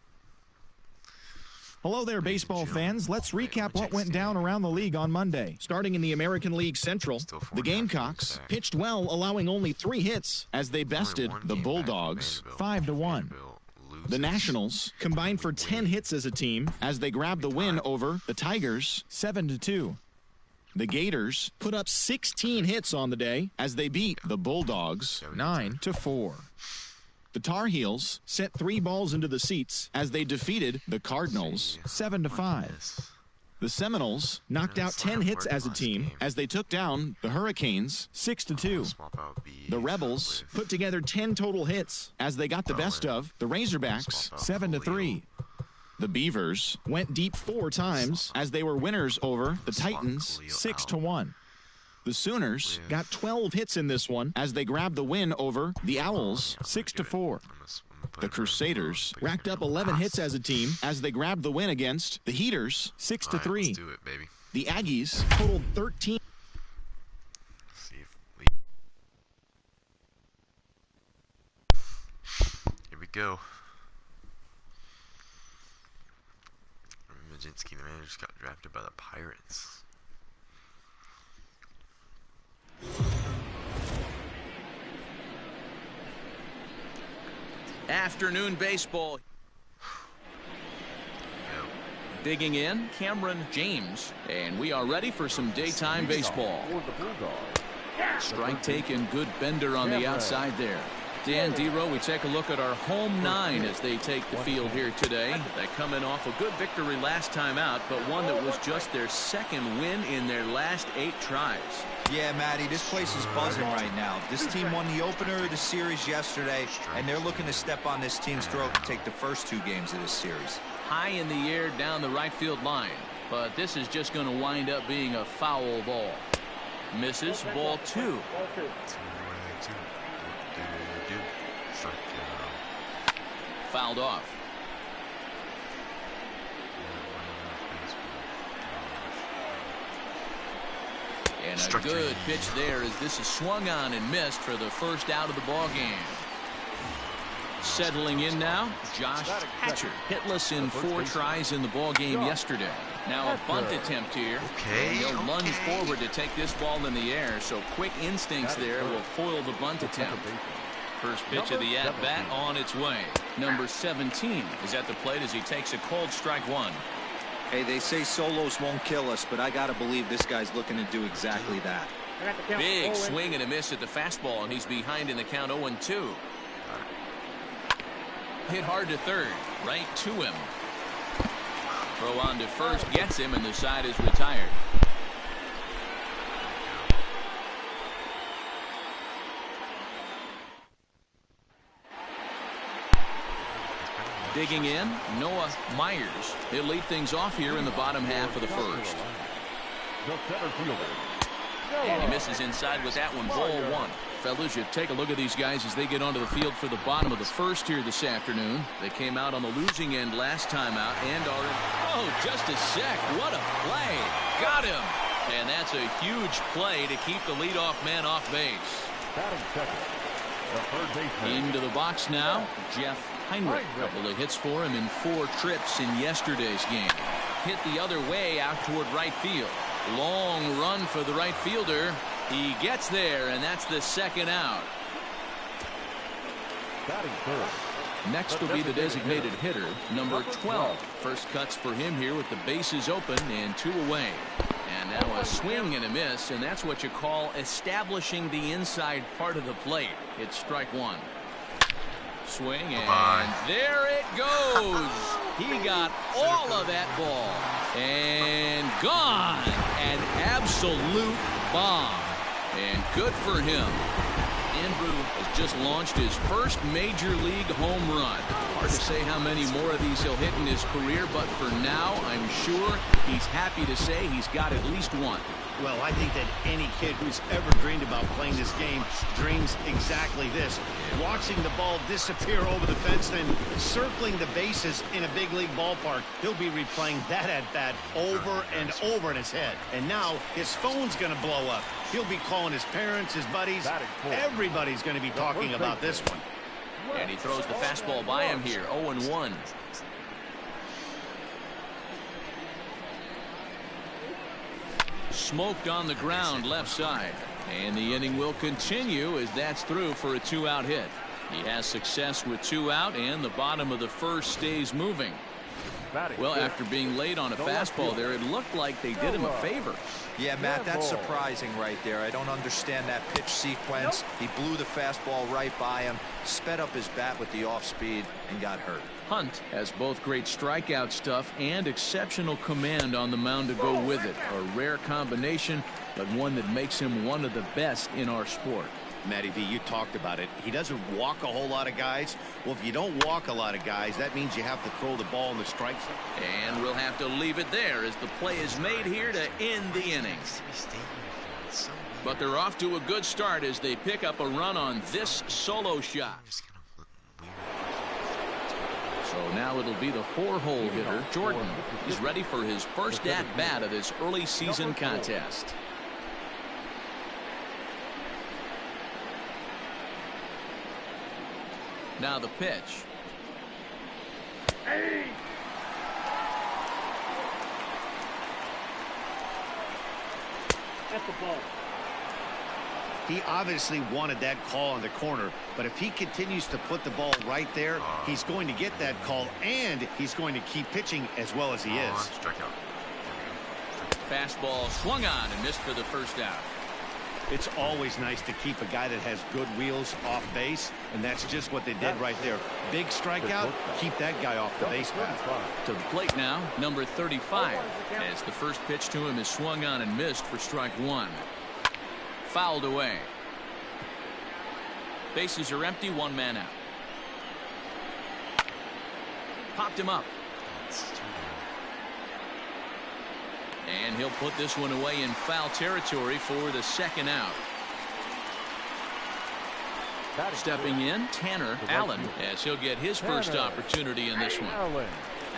S1: Hello there, baseball fans. Let's recap what went down around the league on Monday. Starting in the American League Central, the Gamecocks pitched well, allowing only 3 hits as they bested the Bulldogs 5-1. The Nationals combined for 10 hits as a team as they grabbed the win over the Tigers 7-2. The Gators put up 16 hits on the day as they beat the Bulldogs 9-4. The Tar Heels sent 3 balls into the seats as they defeated the Cardinals 7-5. The Seminoles knocked out 10 hits as a team as they took down the Hurricanes 6-2. The Rebels put together 10 total hits as they got the best of the Razorbacks 7-3. The Beavers went deep 4 times as they were winners over the Titans 6-1. The Sooners got 12 hits in this one as they grabbed the win over the Owls 6-4. The Crusaders racked up 11 hits as a team as they grabbed the win against the Heaters 6-3.
S2: Let's do it, baby.
S1: The Aggies totaled 13.
S2: See if we... Here we go. Majinski, the manager, just got drafted by the Pirates.
S3: Afternoon baseball. Digging in, Cameron James, and we are ready for some daytime baseball. Strike taken, good bender on the outside there. Dan Dero, we take a look at our home 9 as they take the field here today. They come in off a good victory last time out, but one that was just their 2nd win in their last 8 tries.
S4: Yeah, Matty, this place is buzzing right now. This team won the opener of the series yesterday, and they're looking to step on this team's throat and take the first 2 games of this series.
S3: High in the air down the right field line, but this is just going to wind up being a foul ball. Misses, ball 2. Fouled off. And a good pitch there as this is swung on and missed for the first out of the ball game. Settling in now, Josh Hatcher, hitless in 4 tries in the ball game yesterday. Now a bunt attempt here. And he'll lunge forward to take this ball in the air, so quick instincts there will foil the bunt attempt. First pitch of the at-bat on its way. Number 17 is at the plate as he takes a cold strike one.
S4: Hey, they say solos won't kill us, but I got to believe this guy's looking to do exactly that.
S3: Big swing and a miss at the fastball, and he's behind in the count 0-2. Hit hard to third, right to him. Throw on to first, gets him, and the side is retired. Digging in, Noah Myers. He'll lead things off here in the bottom half of the first. And he misses inside with that one, ball one. Fellas, you take a look at these guys as they get onto the field for the bottom of the first here this afternoon. They came out on the losing end last time out and are in. Oh, just a sec. What a play. Got him. And that's a huge play to keep the leadoff man off base. Into the box now, Jeff Heinrich. A couple of hits for him in 4 trips in yesterday's game. Hit the other way out toward right field. Long run for the right fielder. He gets there, and that's the second out. Next will be the designated hitter, number 12. First cuts for him here with the bases open and 2 away. And now a swing and a miss, and that's what you call establishing the inside part of the plate. It's strike one. Swing, and there it goes. He got all of that ball. And gone. An absolute bomb. And good for him. Andrew has just launched his first major league home run. Hard to say how many more of these he'll hit in his career, but for now, I'm sure he's happy to say he's got at least one.
S7: Well, I think that any kid who's ever dreamed about playing this game dreams exactly this. Watching the ball disappear over the fence, then circling the bases in a big league ballpark. He'll be replaying that at-bat over and over in his head. And now his phone's going to blow up. He'll be calling his parents, his buddies. Everybody's going to be talking about this one.
S3: And he throws the fastball by him here, 0-1. Smoked on the ground left side. And the inning will continue as that's through for a 2-out hit. He has success with 2 out, and the bottom of the first stays moving. Well, after being late on a fastball there, it looked like they did him a favor.
S4: Yeah, Matt, that's surprising right there. I don't understand that pitch sequence. He blew the fastball right by him, sped up his bat with the off speed, and got hurt.
S3: Hunt has both great strikeout stuff and exceptional command on the mound to go with it. A rare combination, but one that makes him one of the best in our sport.
S7: Matty V, you talked about it. He doesn't walk a whole lot of guys. Well, if you don't walk a lot of guys, that means you have to throw the ball in the strike zone.
S3: And we'll have to leave it there as the play is made here to end the inning. But they're off to a good start as they pick up a run on this solo shot. So now it'll be the 4-hole hitter, Jordan. He's ready for his first at-bat of this early season contest. Now the pitch.
S8: Hey! That's the ball.
S7: He obviously wanted that call in the corner, but if he continues to put the ball right there, he's going to get that call, and he's going to keep pitching as well as he is.
S3: Fastball swung on and missed for the first out.
S7: It's always nice to keep a guy that has good wheels off base, and that's just what they did right there. Big strikeout, keep that guy off the base path.
S3: To the plate now, number 35, as the first pitch to him is swung on and missed for strike one. Fouled away. Bases are empty, 1 man out. Popped him up. And he'll put this one away in foul territory for the second out. Stepping in, Tanner Allen, as he'll get his first opportunity in this one.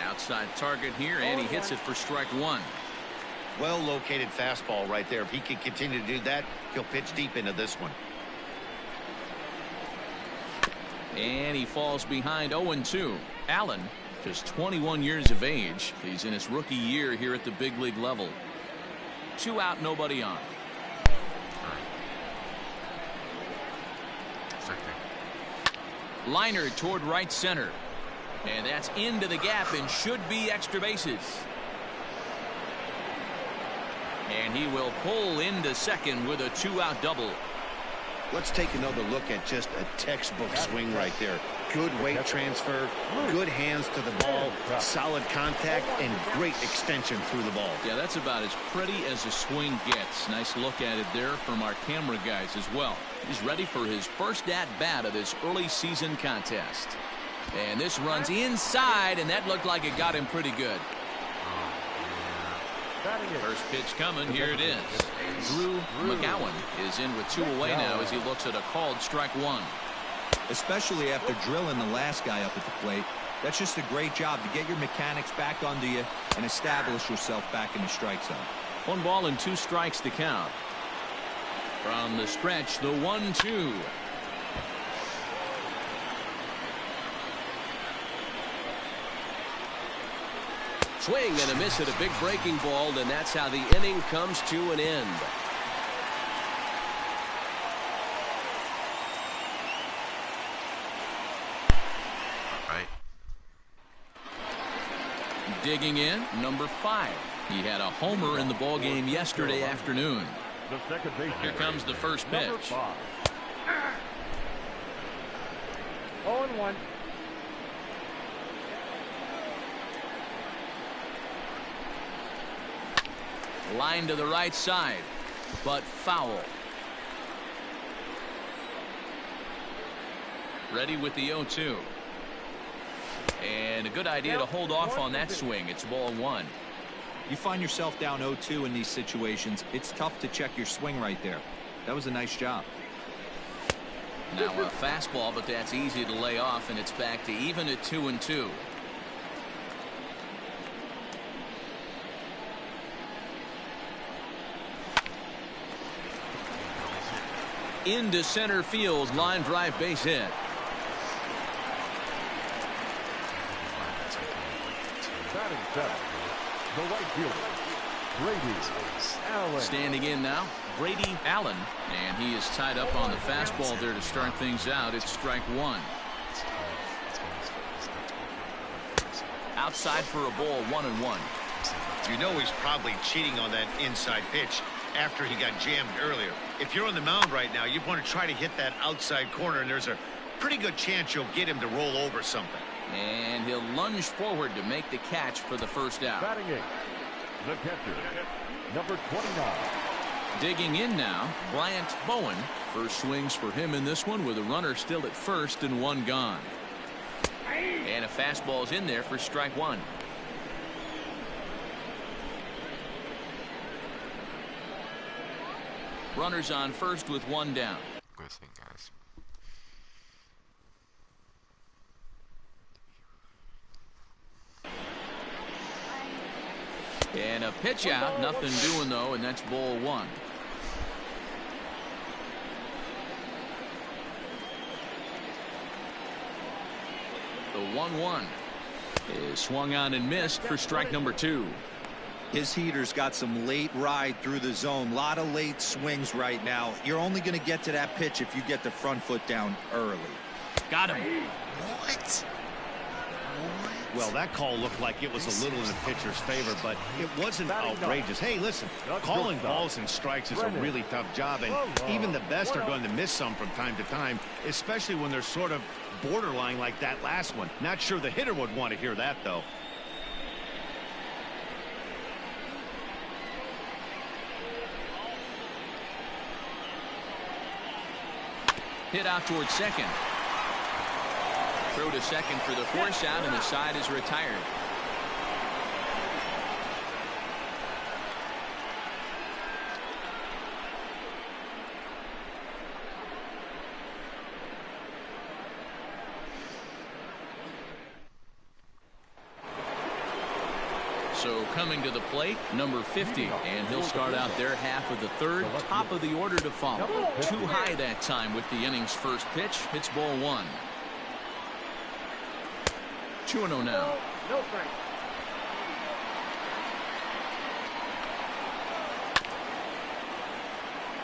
S3: Outside target here, and he hits it for strike one.
S6: Well-located fastball right there. If he can continue to do that, he'll pitch deep into this one.
S3: And he falls behind 0-2. Allen, just 21 years of age. He's in his rookie year here at the big league level. 2 out, nobody on. Liner toward right center. And that's into the gap and should be extra bases. And he will pull into second with a 2-out double.
S6: Let's take another look at just a textbook swing right there. Good weight transfer, good hands to the ball, solid contact, and great extension through the ball.
S3: Yeah, that's about as pretty as a swing gets. Nice look at it there from our camera guys as well. He's ready for his first at-bat of this early season contest. And this runs inside, and that looked like it got him pretty good. First pitch coming. Here it is. Drew McGowan is in with 2 away now as he looks at a called strike 1.
S4: Especially after drilling the last guy up at the plate. That's just a great job to get your mechanics back under you and establish yourself back in the strike zone.
S3: 1 ball and 2 strikes to count. From the stretch, the 1-2.
S5: Swing and a miss at a big breaking ball, and that's how the inning comes to an end.
S2: Right.
S3: Digging in, number 5. He had a homer in the ball game yesterday afternoon.
S9: The second base.
S3: Here comes the first pitch.
S8: 0-1.
S3: Line to the right side, but foul. Ready with the 0-2. And a good idea to hold off on that swing. It's ball 1.
S4: You find yourself down 0-2 in these situations, it's tough to check your swing right there. That was a nice job.
S3: Now a fastball, but that's easy to lay off, and it's back to even at 2-2. Into center field, line drive, base hit.
S9: Batting seven, the right fielder, Brady Allen.
S3: Standing in now, Brady Allen, and he is tied up on the fastball there to start things out. It's strike 1. Outside for a ball, 1-1.
S6: You know he's probably cheating on that inside pitch after he got jammed earlier. If you're on the mound right now, you want to try to hit that outside corner, and there's a pretty good chance you'll get him to roll over something.
S3: And he'll lunge forward to make the catch for the first out.
S9: Batting 8, the catcher, number 29.
S3: Digging in now, Bryant Bowen. First swings for him in this one with a runner still at first and 1 gone. And a fastball's in there for strike 1. Runners on first with 1 down.
S2: Good thing, guys.
S3: And a pitch out, nothing doing though, and that's ball 1. The 1-1 is swung on and missed for strike number 2.
S4: His heater's got some late ride through the zone. A lot of late swings right now. You're only going to get to that pitch if you get the front foot down early.
S3: Got him.
S2: What?
S7: Well, that call looked like it was a little in the pitcher's favor, but it wasn't outrageous. Hey, listen, calling balls and strikes is a really tough job, and even the best are going to miss some from time to time, especially when they're sort of borderline like that last one. Not sure the hitter would want to hear that, though.
S3: Hit out towards second. Throw to second for the force out, and the side is retired. So coming to the plate, number 50, and he'll start out their half of the third, top of the order to follow. Too high that time with the inning's first pitch. Hits ball 1. 2-0 now.
S8: No strike.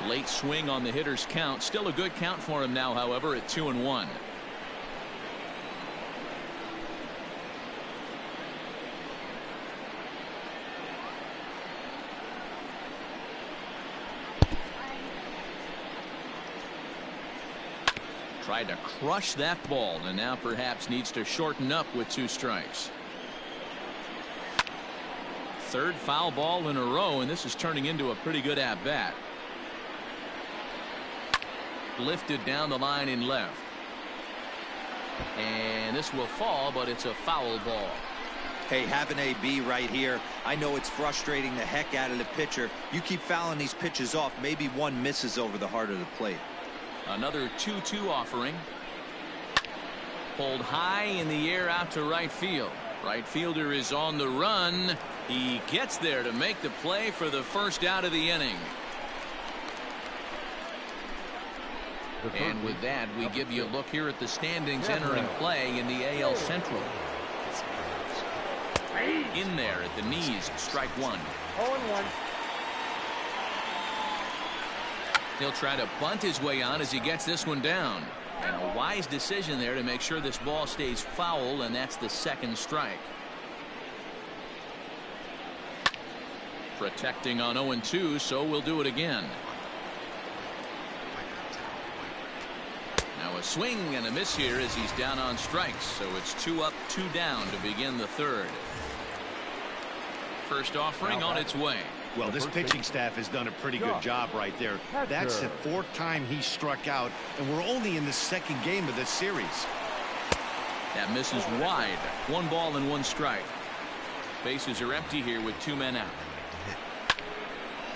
S3: Late swing on the hitter's count. Still a good count for him now, however, at 2-1. Tried to crush that ball, and now perhaps needs to shorten up with 2 strikes. Third foul ball in a row, and this is turning into a pretty good at-bat. Lifted down the line in left. And this will fall, but it's a foul ball.
S4: Hey, have an AB right here. I know it's frustrating the heck out of the pitcher. You keep fouling these pitches off, maybe one misses over the heart of the plate.
S3: Another 2-2 offering. Pulled high in the air out to right field. Right fielder is on the run. He gets there to make the play for the first out of the inning. And with that, we give you a look here at the standings entering play in the AL Central. In there at the knees, strike 1.
S8: 0-1.
S3: He'll try to bunt his way on as he gets this one down. And a wise decision there to make sure this ball stays foul, and that's the second strike. Protecting on 0-2, so we'll do it again. Now a swing and a miss here as he's down on strikes, so it's 2 up, 2 down to begin the third. First offering on its way.
S7: Well, this pitching staff has done a pretty good job right there. That's the 4th time he struck out, and we're only in the 2nd game of this series.
S3: That misses wide. 1 ball and 1 strike. Bases are empty here with 2 men out.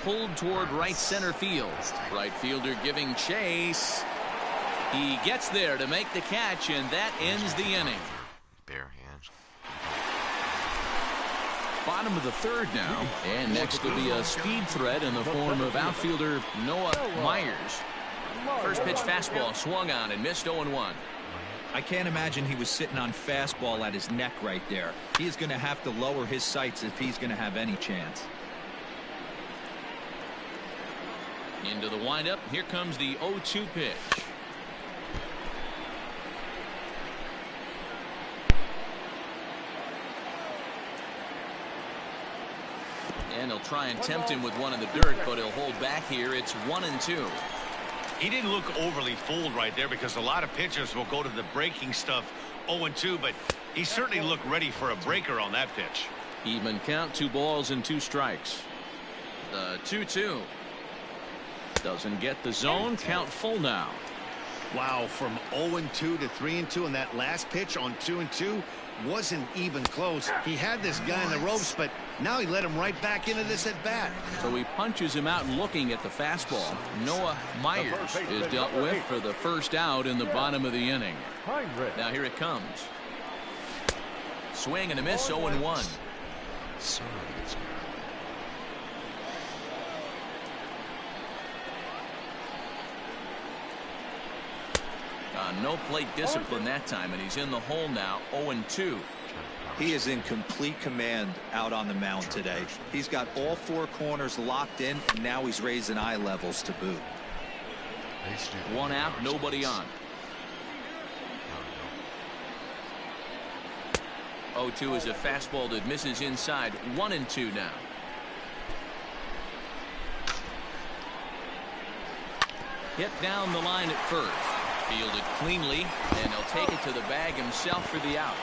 S3: Pulled toward right center field. Right fielder giving chase. He gets there to make the catch, and that ends the inning.
S2: Bare hands.
S3: Bottom of the third now, and next will be a speed threat in the form of outfielder Noah Myers. First pitch fastball swung on and missed. 0-1.
S4: I can't imagine he was sitting on fastball at his neck right there. He is going to have to lower his sights if he's going to have any chance.
S3: Into the windup. Here comes the 0-2 pitch. And he'll try and tempt him with one in the dirt, but he'll hold back here. It's 1-2.
S7: He didn't look overly fooled right there because a lot of pitchers will go to the breaking stuff 0-2, but he certainly looked ready for a breaker on that pitch.
S3: Even count, 2 balls and 2 strikes. The 2-2. Doesn't get the zone. Count full now.
S7: Wow, from 0-2 to 3-2, and that last pitch on 2-2 wasn't even close. He had this guy in the ropes, but now he let him right back into this at bat.
S3: So he punches him out looking at the fastball. Noah Myers is dealt with for the first out in the bottom of the inning. Now here it comes. Swing and a miss. 0-1. No plate discipline that time, and he's in the hole now. 0-2.
S4: He is in complete command out on the mound today. He's got all 4 corners locked in, and now he's raising eye levels to boot.
S3: 1 out, nobody on. 0-2 is a fastball that misses inside. 1-2 now. Hit down the line at first. Fielded cleanly, and he'll take it to the bag himself for the out.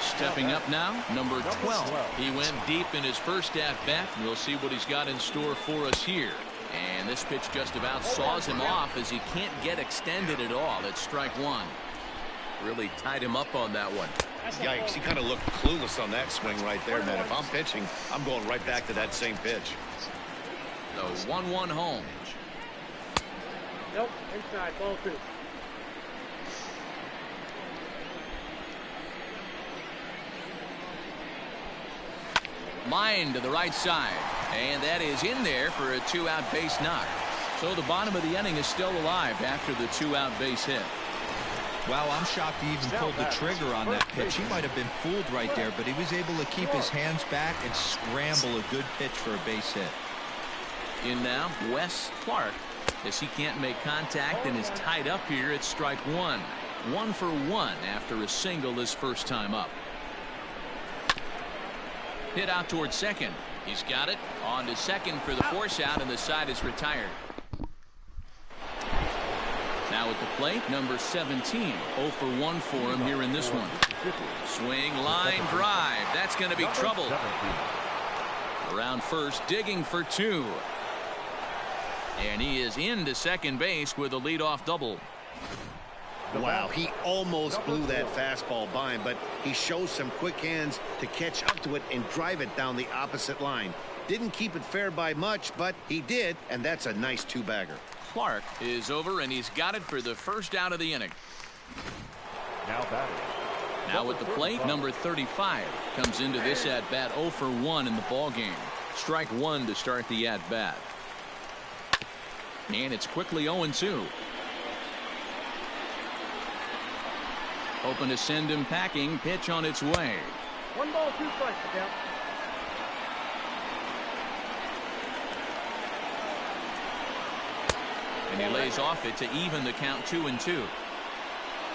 S3: Stepping up now, number 12. He went deep in his first at-bat. We'll see what he's got in store for us here. And this pitch just about saws him off as he can't get extended at all. That's strike 1. Really tied him up on that one.
S7: Yikes, he kind of looked clueless on that swing right there, man. If I'm pitching, I'm going right back to that same pitch.
S3: The 1-1 home.
S8: Nope, inside, ball 2.
S3: Line to the right side. And that is in there for a 2-out base knock. So the bottom of the inning is still alive after the 2-out base hit.
S4: Wow, I'm shocked he even pulled the trigger on that pitch. He might have been fooled right there, but he was able to keep his hands back and scramble a good pitch for a base hit.
S3: In now, Wes Clark, as he can't make contact and is tied up here at strike one. 1 for 1 after a single his first time up. Hit out towards second. He's got it. On to second for the force out, and the side is retired. Now at the plate, number 17. 0 for 1 for him here in this one. Swing, line, drive. That's going to be trouble. Around first, digging for 2. And he is into second base with a leadoff double.
S6: Wow, he almost blew that fastball by him, but he shows some quick hands to catch up to it and drive it down the opposite line. Didn't keep it fair by much, but he did, and that's a nice 2-bagger.
S3: Clark is over, and he's got it for the first out of the inning.
S9: Now batting.
S3: Now at the plate, number 35 comes into this at-bat 0 for 1 in the ballgame. Strike 1 to start the at-bat. And it's quickly 0-2. Hoping to send him packing. Pitch on its way.
S8: 1 ball, 2 strikes, Miguel.
S3: And he lays off it to even the count 2-2.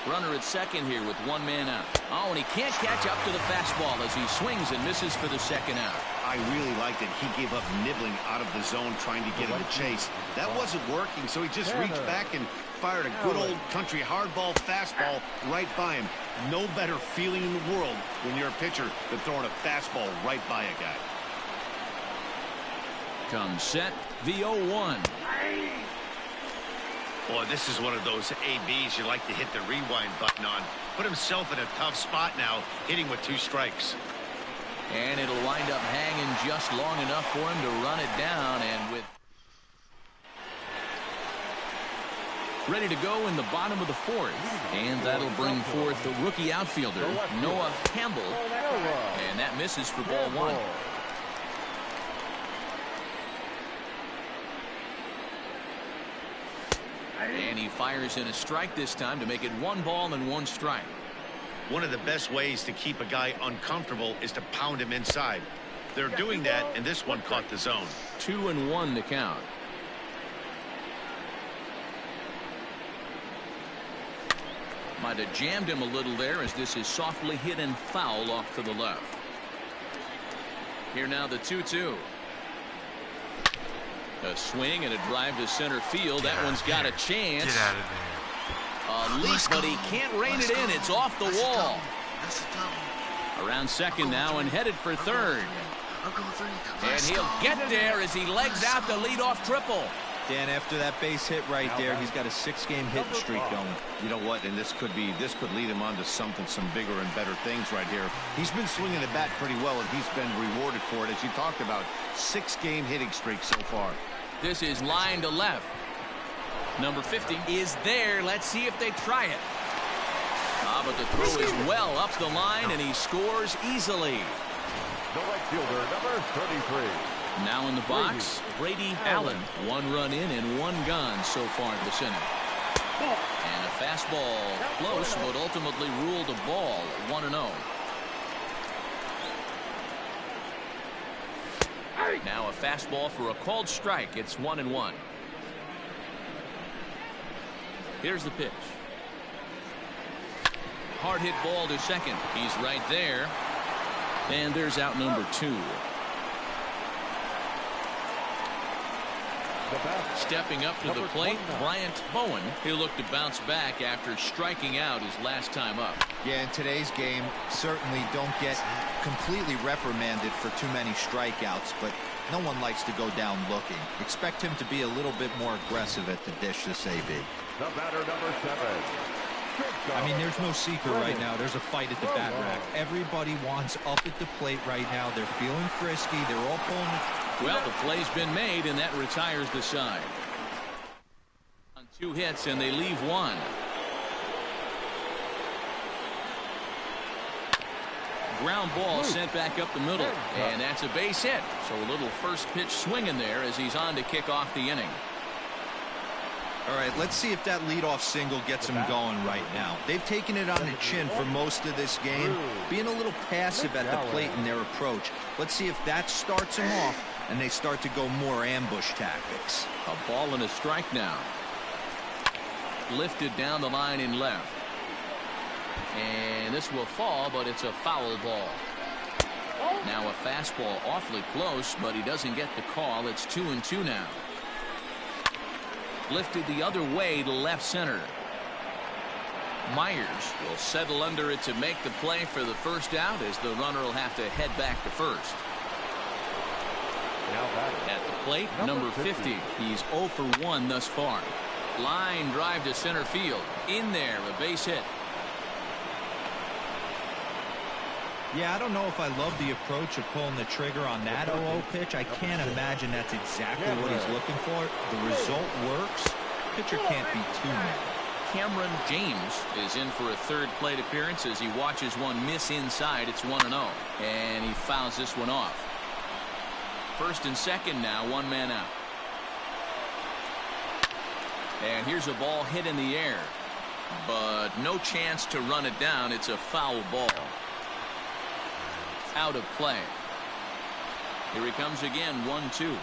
S3: Runner at second here with 1 man out. Oh, and he can't catch up to the fastball as he swings and misses for the second out.
S6: I really liked it. He gave up nibbling out of the zone trying to get him to chase. That wasn't working, so he just reached back and fired a good old country hardball fastball right by him. No better feeling in the world when you're a pitcher than throwing a fastball right by a guy.
S3: Comes set, the 0-1.
S6: Boy, this is one of those ABs you like to hit the rewind button on. Put himself in a tough spot now, hitting with 2 strikes.
S3: And it'll wind up hanging just long enough for him to run it down, and with ready to go in the bottom of the 4th. And that'll bring forth the rookie outfielder, Noah Campbell. And that misses for ball 1. And he fires in a strike this time to make it 1 ball and 1 strike.
S6: One of the best ways to keep a guy uncomfortable is to pound him inside. They're doing that, and this one caught the zone.
S3: 2-1 to count. Might have jammed him a little there as this is softly hit and foul off to the left. Here now the 2-2. A swing and a drive to center field. That one's got a chance.
S2: Get out of there.
S3: A leap, but he can't rein it in. It's off the wall.
S2: That's a double.
S3: Around second now and headed for third. And he'll get there as he legs out the leadoff triple.
S4: Dan, after that base hit right there, he's got a 6-game hitting streak going.
S6: You know what? And this could lead him on to some bigger and better things right here. He's been swinging the bat pretty well, and he's been rewarded for it, as you talked about. 6-game hitting streak so far.
S3: This is line to left. Number 50 is there. Let's see if they try it. But the throw is well up the line, and he scores easily.
S9: The right fielder, number 33.
S3: Now in the box, Brady Allen. 1 run in and 1 gone so far this inning. And a fastball close, but ultimately ruled a ball. 1-0. Now a fastball for a called strike. It's 1-1. Here's the pitch. Hard hit ball to second. He's right there. And there's out number 2. Stepping up to the plate, Bryant Bowen. He'll look to bounce back after striking out his last time up.
S4: Yeah, in today's game, certainly don't get completely reprimanded for too many strikeouts, but no one likes to go down looking. Expect him to be a little bit more aggressive at the dish this AB.
S9: The batter, number 7.
S4: I mean, there's no secret right now. There's a fight at the bat rack. Everybody wants up at the plate right now. They're feeling frisky. They're all pulling it.
S3: Well, the play's been made, and that retires the side. On 2 hits, and they leave 1. ground ball sent back up the middle, and that's a base hit. So a little first pitch swing in there as he's on to kick off the inning.
S4: All right, let's see if that leadoff single gets him going right now. They've taken it on the chin for most of this game, being a little passive at the plate in their approach. Let's see if that starts him off and they start to go more ambush tactics.
S3: A ball and a strike now. Lifted down the line in left. And this will fall, but it's a foul ball. Now a fastball awfully close, but he doesn't get the call. It's 2-2 now. Lifted the other way to left center. Myers will settle under it to make the play for the first out, as the runner will have to head back to first. At the plate, number 50. He's 0 for 1 thus far. Line drive to center field. In there, a base hit.
S4: Yeah, I don't know if I love the approach of pulling the trigger on that 0-0 pitch. I can't imagine that's exactly what he's looking for. The result works. Pitcher can't be too mad.
S3: Cameron James is in for a third plate appearance as he watches one miss inside. It's 1-0, and he fouls this one off. First and second now, one man out. And here's a ball hit in the air, but no chance to run it down. It's a foul ball. Out of play. Here he comes again, 1-2.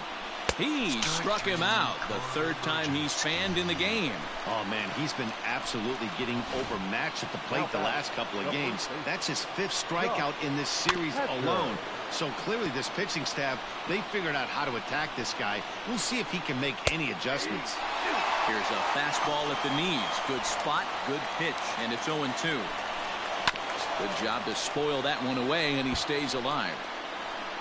S3: He struck him out, the third time he's fanned in the game.
S7: Oh, man, he's been absolutely getting overmatched at the plate the last couple of games. That's his 5th strikeout in this series alone. So clearly this pitching staff, they figured out how to attack this guy. We'll see if he can make any adjustments.
S3: Here's a fastball at the knees. Good spot, good pitch, and it's 0-2. Good job to spoil that one away, and he stays alive.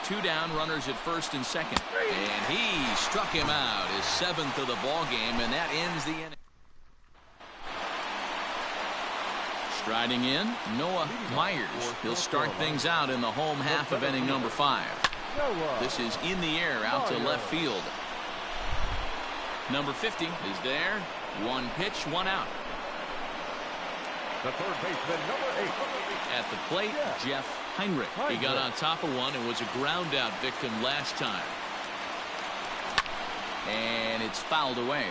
S3: 2 down, runners at first and second. And he struck him out, his 7th of the ball game, and that ends the inning. Striding in, Noah Myers. He'll start things out in the home half of inning number 5. This is in the air out to left field. Number 50 is there. One pitch, one out.
S9: The third baseman, number 8.
S3: At the plate, Jeff Heinrich. He got on top of one and was a ground out victim last time. And it's fouled away.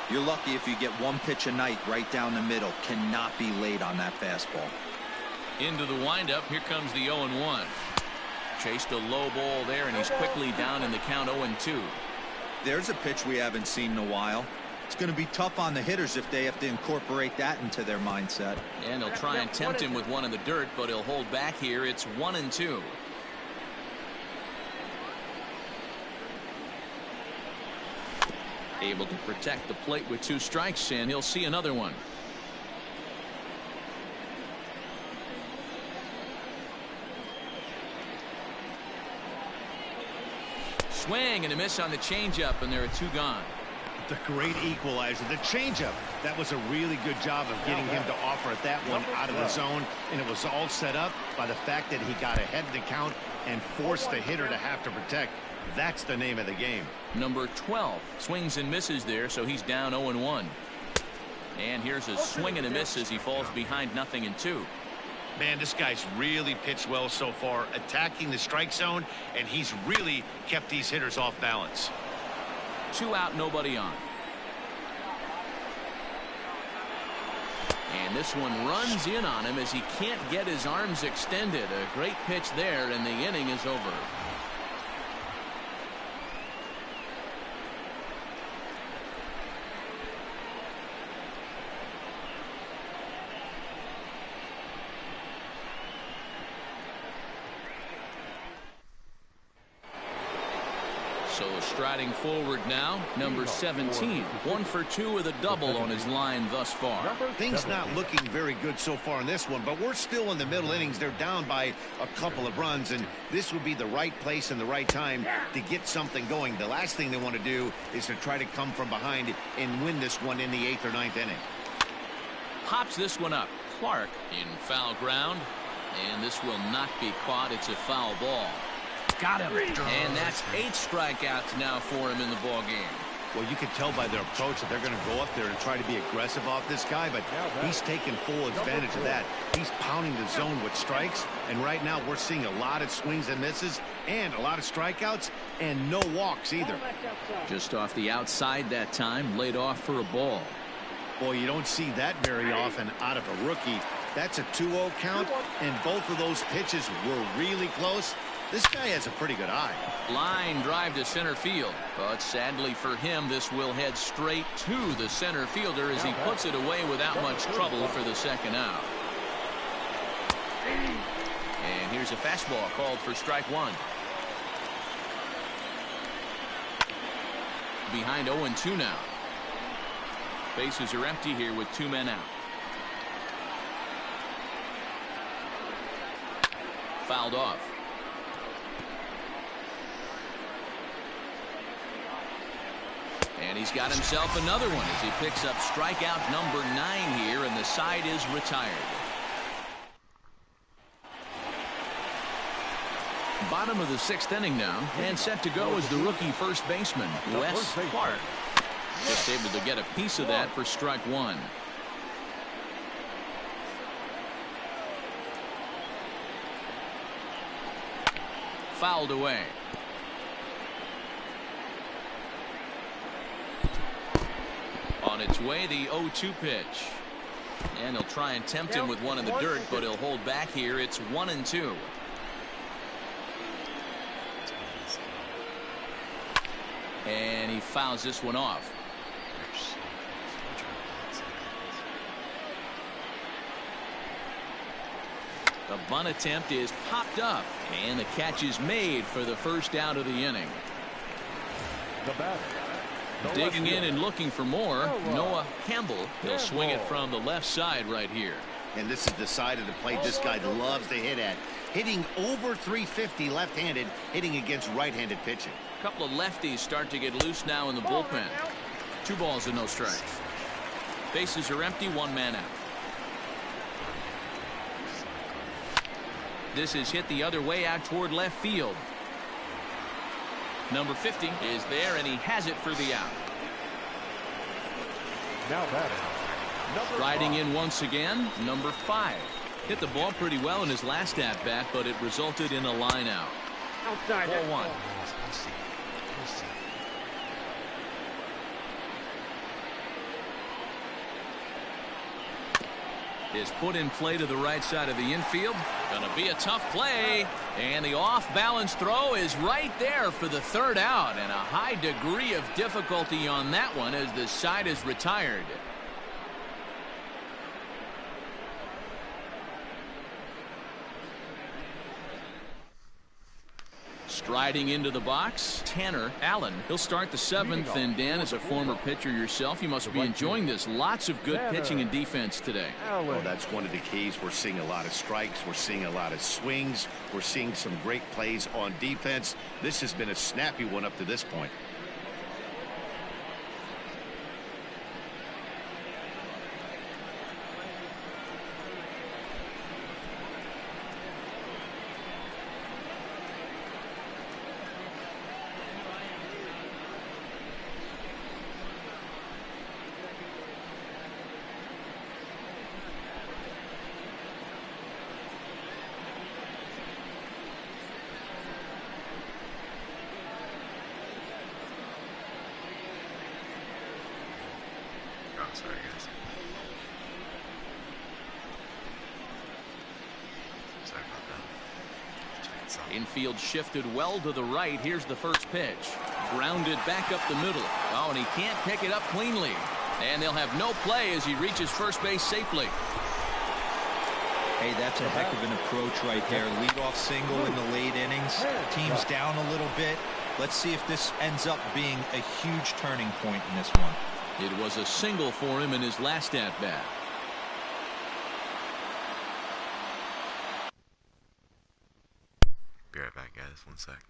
S4: You're lucky if you get one pitch a night right down the middle. Cannot be late on that fastball.
S3: Into the windup. Here comes the 0-1. Chased a low ball there, and he's quickly down in the count 0-2.
S4: There's a pitch we haven't seen in a while. It's going to be tough on the hitters if they have to incorporate that into their mindset.
S3: And they'll try and tempt him with one in the dirt, but he'll hold back here. It's 1-2. Able to protect the plate with 2 strikes, and he'll see another one. Swing and a miss on the changeup, and there are 2 gone.
S7: The great equalizer, the changeup. That was a really good job of getting him to offer at that one out of the zone, and it was all set up by the fact that he got ahead of the count and forced the hitter to have to protect. That's the name of the game.
S3: Number 12 swings and misses there, so he's down 0-1. And here's a swing and a miss as he falls behind 0-2.
S7: Man, this guy's really pitched well so far, attacking the strike zone, and he's really kept these hitters off balance.
S3: 2 out, nobody on. And this one runs in on him as he can't get his arms extended. A great pitch there, and the inning is over. So striding forward now, number 17. 1 for 2 with a double on his line thus far.
S7: Things not looking very good so far in this one, but we're still in the middle innings. They're down by a couple of runs, and this would be the right place and the right time to get something going. The last thing they want to do is to try to come from behind and win this one in the 8th or 9th inning.
S3: Pops this one up. Clark in foul ground, and this will not be caught. It's a foul ball. Got him. And that's 8 strikeouts now for him in the ball game.
S7: Well, you can tell by their approach that they're going to go up there and try to be aggressive off this guy, but he's taking full advantage of that. He's pounding the zone with strikes, and right now we're seeing a lot of swings and misses and a lot of strikeouts and no walks either.
S3: Just off the outside that time, laid off for a ball.
S7: Boy, you don't see that very often out of a rookie. That's a 2-0 count, and both of those pitches were really close. This guy has a pretty good eye.
S3: Line drive to center field, but sadly for him, this will head straight to the center fielder as he puts it away without much trouble for the second out. And here's a fastball called for strike one. Behind 0-2 now. Bases are empty here with 2 men out. Fouled off. And he's got himself another one as he picks up strikeout number 9 here, and the side is retired. Bottom of the 6th inning now, and set to go is the rookie first baseman, Wes Clark. Just able to get a piece of that for strike one. Fouled away. On its way, the 0-2 pitch. And he'll try and tempt him with one in the dirt, but he'll hold back here. It's 1-2. And he fouls this one off. The bunt attempt is popped up, and the catch is made for the first out of the inning.
S9: The batter,
S3: digging in and looking for more, Noah Campbell. He'll swing it from the left side right here.
S7: And this is the side of the plate this guy loves to hit at. Hitting over 350 left-handed, hitting against right-handed pitching.
S3: A couple of lefties start to get loose now in the bullpen. 2 balls and no strikes. Bases are empty, 1 man out. This is hit the other way out toward left field. Number 50 is there, and he has it for the out.
S9: now batting,
S3: Riding in once again, number 5. Hit the ball pretty well in his last at-bat, but it resulted in a line out.
S8: Outside.
S3: 4-1. Is put in play to the right side of the infield. Gonna be a tough play, and the off-balance throw is right there for the 3rd out, and a high degree of difficulty on that one as the side is retired. Striding into the box, Tanner Allen. He'll start the 7th, and Dan, as a former pitcher yourself, you must be enjoying this. Lots of good pitching and defense today.
S7: Well, that's one of the keys. We're seeing a lot of strikes. We're seeing a lot of swings. We're seeing some great plays on defense. This has been a snappy one up to this point.
S2: Sorry, guys. Sorry about that.
S3: Infield shifted well to the right. Here's the first pitch. Grounded back up the middle. Oh, and he can't pick it up cleanly. And they'll have no play as he reaches first base safely.
S4: Hey, that's a heck of an approach right there. Leadoff single in the late innings. Team's down a little bit. Let's see if this ends up being a huge turning point in this one.
S3: It was a single for him in his last at-bat.
S2: Be right back, guys. 1 sec.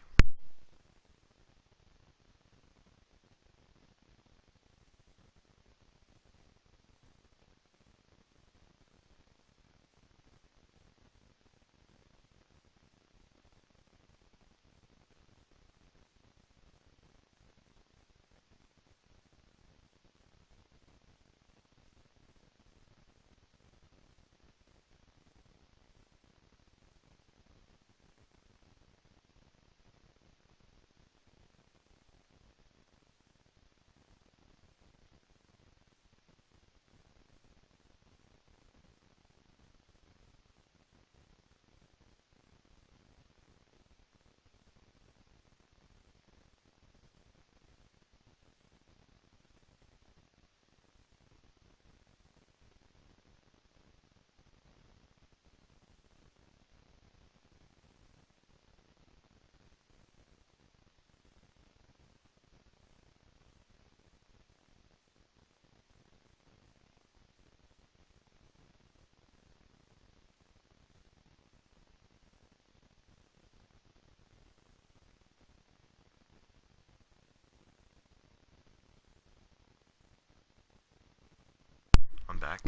S2: I'm back.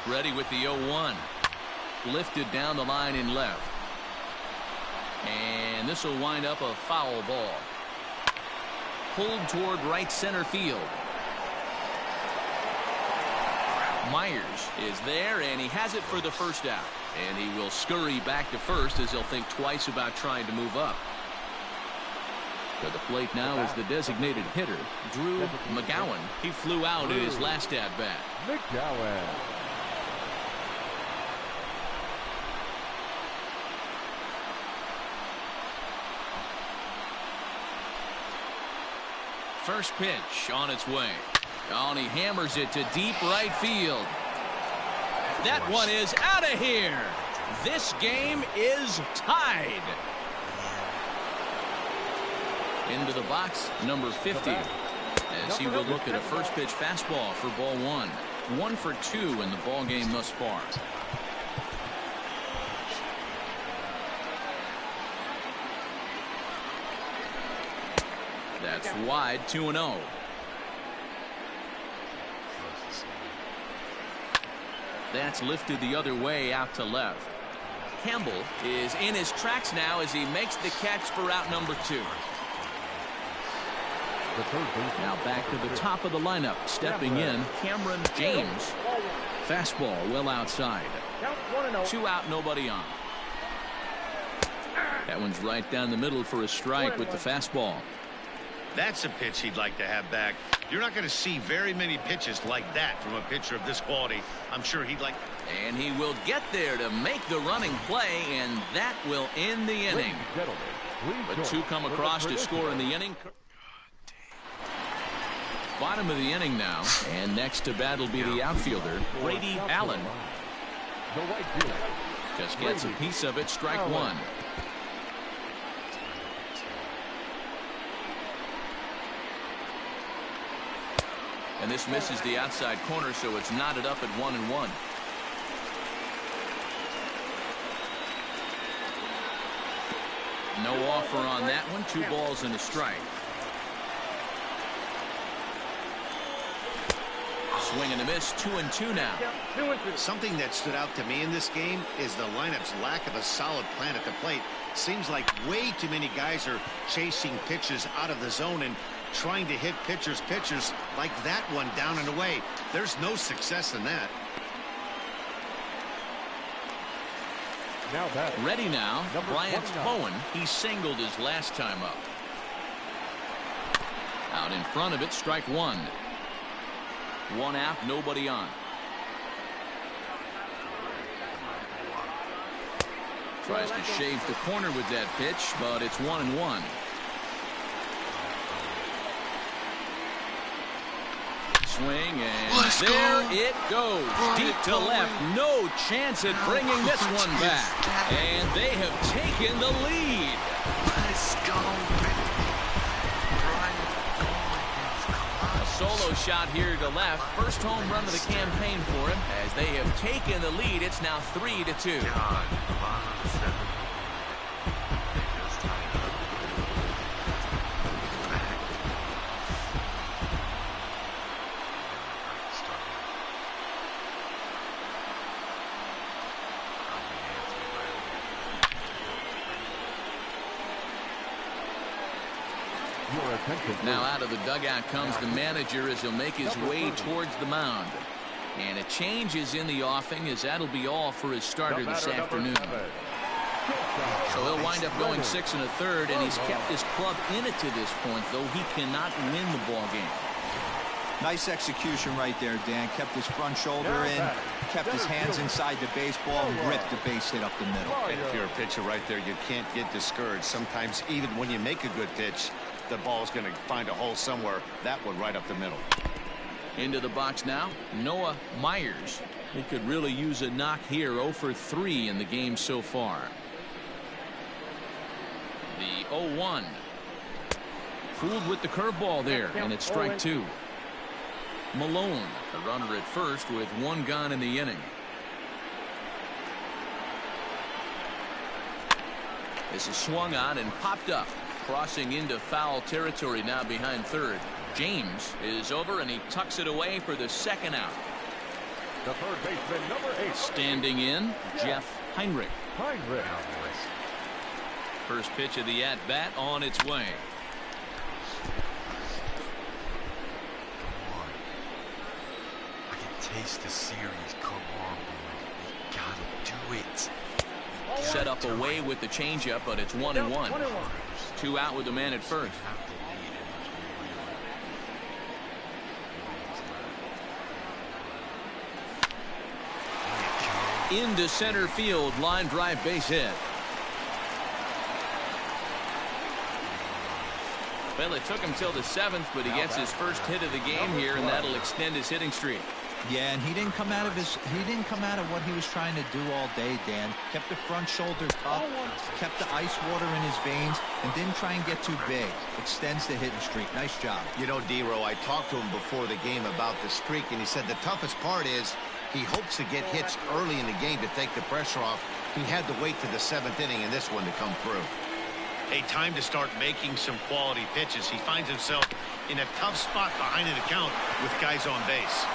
S3: Ready with the 0-1. Lifted down the line in left. And this will wind up a foul ball. Pulled toward right center field. Myers is there, and he has it for the first out. And he will scurry back to first as he'll think twice about trying to move up. To the plate now is the designated hitter, Drew McGowan. He flew out in his last at-bat.
S9: McGowan.
S3: First pitch on its way. Oh, and he hammers it to deep right field. That one is out of here. This game is tied. Into the box, number 50. As he will look at a first pitch fastball for ball one. 1 for 2 in the ball game thus far. That's wide, 2-0. That's lifted the other way out to left. Campbell is in his tracks now as he makes the catch for out number 2. Now back to the top of the lineup. Stepping in, Cameron James. Fastball well outside. 2 out, nobody on. That one's right down the middle for a strike with the fastball.
S6: That's a pitch he'd like to have back. You're not going to see very many pitches like that from a pitcher of this quality. I'm sure he'd like.
S3: And he will get there to make the running play, and that will end the inning. But 2 come across to score in the inning. Bottom of the inning now, and next to bat will be the outfielder, Brady Allen. Just gets a piece of it, strike 1. And this misses the outside corner, so it's knotted up at 1-1. No offer on that one. 2 balls and a strike. Swing and a miss. 2-2 now.
S6: Something that stood out to me in this game is the lineup's lack of a solid plan at the plate. Seems like way too many guys are chasing pitches out of the zone and trying to hit pitchers like that one down and away. There's no success in that.
S3: Ready now, Bryant Bowen. He singled his last time up. Out in front of it, strike 1. 1 out, nobody on. Tries to shave the corner with that pitch, but it's 1-1. Swing, and there it goes. Deep to left. No chance at bringing this one back. And they have taken the lead.
S2: Let's go.
S3: A solo shot here to left. First home run of the campaign for him. As they have taken the lead, it's now 3-2.
S2: God, bottom of the 7th. They just tied up.
S3: Now out of the dugout comes the manager as he'll make his way towards the mound. And a change is in the offing, as that'll be all for his starter this afternoon. So he'll wind up going 6 1/3, and he's kept his club in it to this point, though he cannot win the ball game.
S4: Nice execution right there, Dan. Kept his front shoulder in, kept his hands inside the baseball, and ripped the base hit up the middle.
S6: And if you're a pitcher right there, you can't get discouraged. Sometimes even when you make a good pitch, the ball's going to find a hole somewhere. That one right up the middle.
S3: Into the box now, Noah Myers. He could really use a knock here. 0 for 3 in the game so far. The 0-1. Fooled with the curveball there, and it's strike 2. Malone, the runner at first with 1 gone in the inning. This is swung on and popped up. crossing into foul territory now behind third. James is over, and he tucks it away for the second out.
S9: The third baseman, number 8.
S3: Standing in, Jeff Heinrich.
S9: Heinrich.
S3: First pitch of the at-bat on its way.
S2: I can taste the series. Come on, boy. You gotta do it.
S3: Set up away with the changeup, but it's 1-1. 2 out with the man at first. Into center field, line drive, base hit. Well, it took him till the 7th, but he gets his first hit of the game here, and that'll extend his hitting streak.
S4: Yeah, and he didn't come out of what he was trying to do all day, Dan. Kept the front shoulder up, kept the ice water in his veins, and didn't try and get too big. Extends the hitting streak. Nice job.
S6: You know, D-Row, I talked to him before the game about the streak, and he said the toughest part is he hopes to get hits early in the game to take the pressure off. He had to wait to the 7th inning in this one to come through.
S7: A time to start making some quality pitches. He finds himself in a tough spot behind an account with guys on base.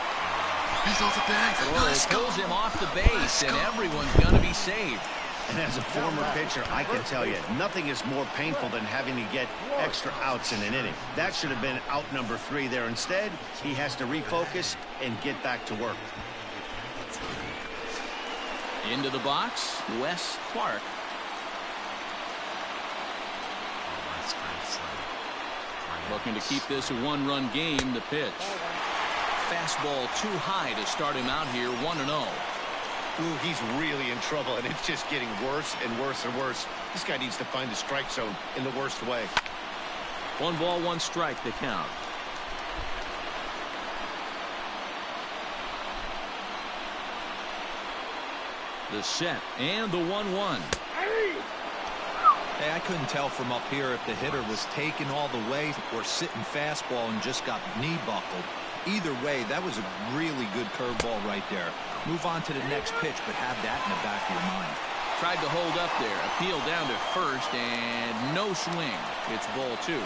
S2: He's off the bag.
S3: Well, it pulls him off the base, and everyone's going to be saved.
S6: And as a former pitcher, I can tell you, nothing is more painful than having to get extra outs in an inning. That should have been out number 3 there. Instead, he has to refocus and get back to work.
S3: Into the box, Wes Clark. Looking to keep this a 1-run game. The pitch. Fastball too high to start him out here, 1-0.
S6: Ooh, he's really in trouble, and it's just getting worse and worse and worse. This guy needs to find the strike zone in the worst way.
S3: 1 ball, 1 strike, the count. The set and the 1-1.
S4: Hey, I couldn't tell from up here if the hitter was taking all the way or sitting fastball and just got knee buckled. Either way, that was a really good curveball right there. Move on to the next pitch, but have that in the back of your mind.
S3: Tried to hold up there. Appeal down to first, and no swing. It's ball 2.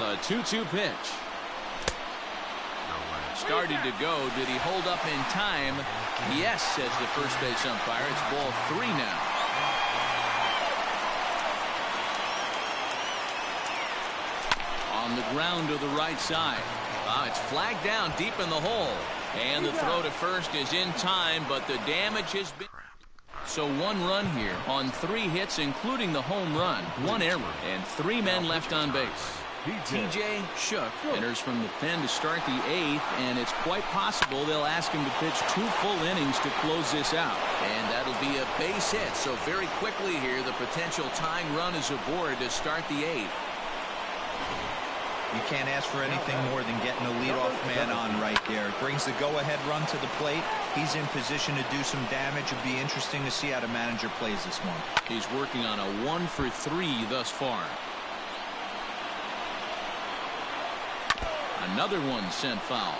S3: The 2-2 pitch. Started to go. Did he hold up in time? Yes, says the first base umpire. It's ball 3 now. On the ground to the right side. It's flagged down deep in the hole. And the throw to first is in time, but the damage has been... So 1 run here on 3 hits, including the home run. 1 error, and 3 men left on base. TJ Shook enters from the pen to start the 8th, and it's quite possible they'll ask him to pitch 2 full innings to close this out. And that'll be a base hit. So very quickly here, the potential tying run is aboard to start the 8th.
S4: You can't ask for anything more than getting a leadoff man on right there. Brings the go-ahead run to the plate. He's in position to do some damage. It'd be interesting to see how the manager plays this one.
S3: He's working on a 1 for 3 thus far. Another one sent foul.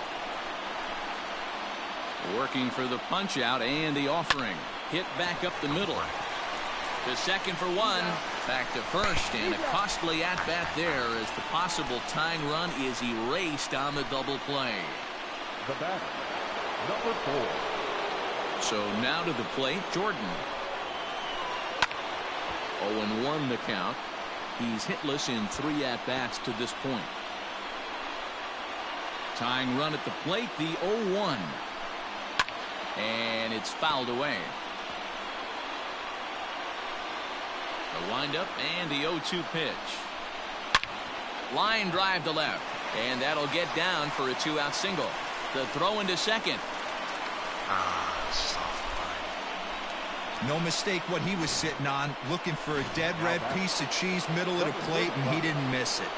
S3: Working for the punch out and the offering. Hit back up the middle. To second for 1. Back to first, and a costly at-bat there as the possible tying run is erased on the double play.
S9: The batter, number 4.
S3: So now to the plate, Jordan. 0-1 the count. He's hitless in 3 at-bats to this point. Tying run at the plate, the 0-1. And it's fouled away. The windup and the 0-2 pitch. Line drive to left. And that'll get down for a 2-out single. The throw into second.
S4: No mistake what he was sitting on. Looking for a dead red piece of cheese middle of the plate, and he didn't miss it.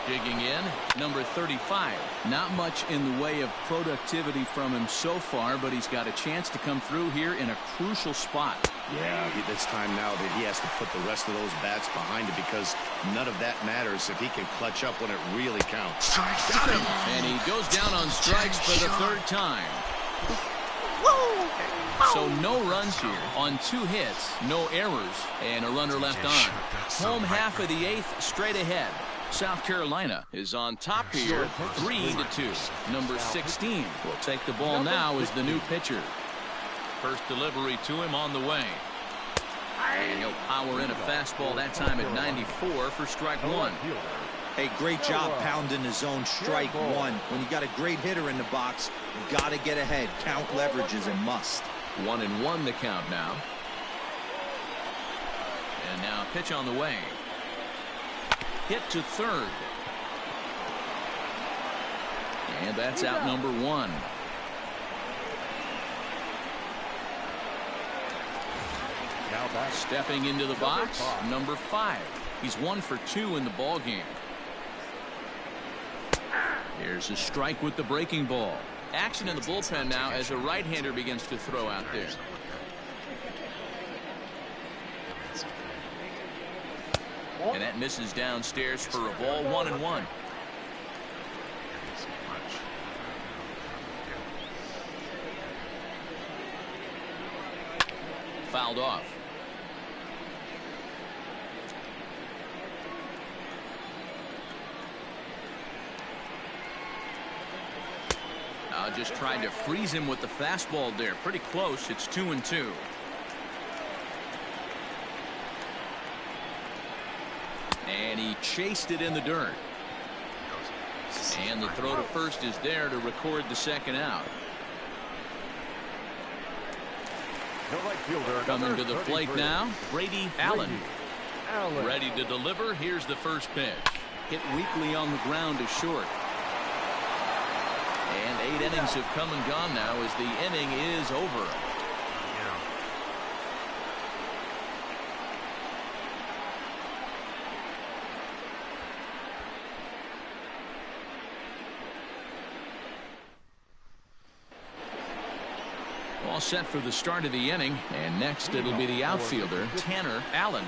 S3: Digging in, number 35. Not much in the way of productivity from him so far, but he's got a chance to come through here in a crucial spot.
S6: Yeah, it's time now that he has to put the rest of those bats behind it, because none of that matters if he can clutch up when it really counts.
S3: Got him! And he goes down on strikes for the 3rd time.
S2: Woo!
S3: So no runs here on 2 hits, no errors, and a runner left on. Home half of the 8th straight ahead. South Carolina is on top here, 3-2. Number 16 will take the ball now as the new pitcher. First delivery to him on the way. And he'll power in a fastball that time at 94 for strike 1.
S4: Hey, great job pounding the zone strike 1. When you got a great hitter in the box, you got to get ahead. Count leverage is a must.
S3: 1-1 the count now. And now pitch on the way. Hit to third. And that's out number 1. Stepping into the box, number 5. He's 1 for 2 in the ball game. Here's a strike with the breaking ball. Action in the bullpen now as a right-hander begins to throw out there. And that misses downstairs for a ball. 1-1. Fouled off. Just tried to freeze him with the fastball there. Pretty close. It's 2-2. And he chased it in the dirt. And the throw to first is there to record the second out. Coming to the plate now, Brady Allen. Ready to deliver. Here's the first pitch. Hit weakly on the ground to short. And 8 innings have come and gone now as the inning is over. All set for the start of the inning, and next it'll be the outfielder, Tanner Allen.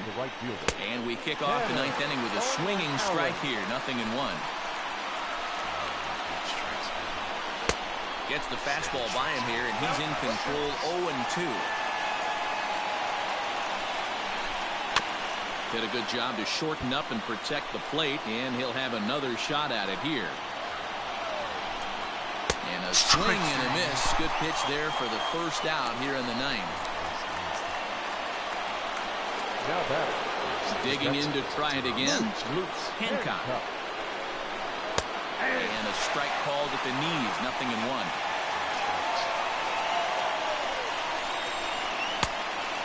S3: And we kick off the 9th inning with a swinging strike here, 0-1. Gets the fastball by him here, and he's in control. 0-2. Did a good job to shorten up and protect the plate, and he'll have another shot at it here. And a swing and a miss. Good pitch there for the first out here in the 9th. Digging in to try it again. Hancock. And a strike called at the knees. 0-1.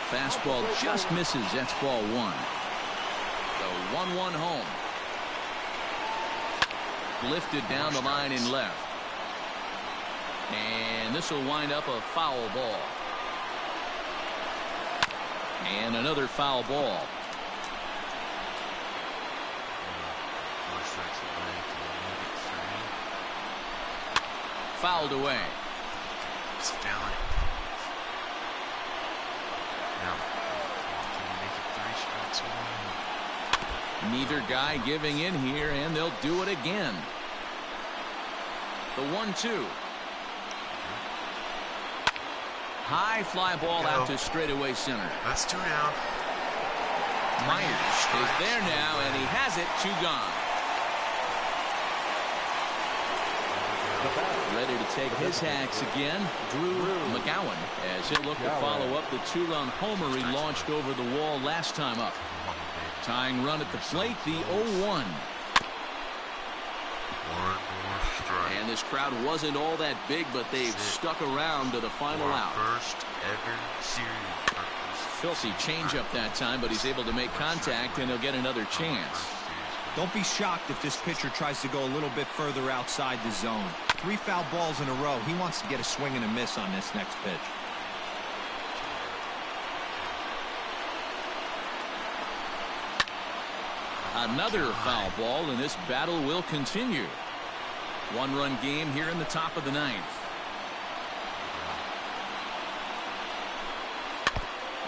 S3: Fastball just misses. That's ball 1. So 1-1 home. Lifted down the line in left. And this will wind up a foul ball. And another foul ball. Fouled away. Neither guy giving in here, and they'll do it again. The 1-2. High fly ball out to straightaway center.
S2: That's 2 now.
S3: Myers is there now, and he has it. 2 gone. Ready to take his hacks again, Drew McGowan, as he'll look to follow up the 2-run homer he launched over the wall last time up. Tying run at the plate, the 0-1. And this crowd wasn't all that big, but they've stuck around to the final out.
S2: First ever series.
S3: Filthy changeup that time, but he's able to make contact, and he'll get another chance.
S4: Don't be shocked if this pitcher tries to go a little bit further outside the zone. 3 foul balls in a row. He wants to get a swing and a miss on this next pitch.
S3: Another foul ball, and this battle will continue. 1-run game here in the top of the 9th.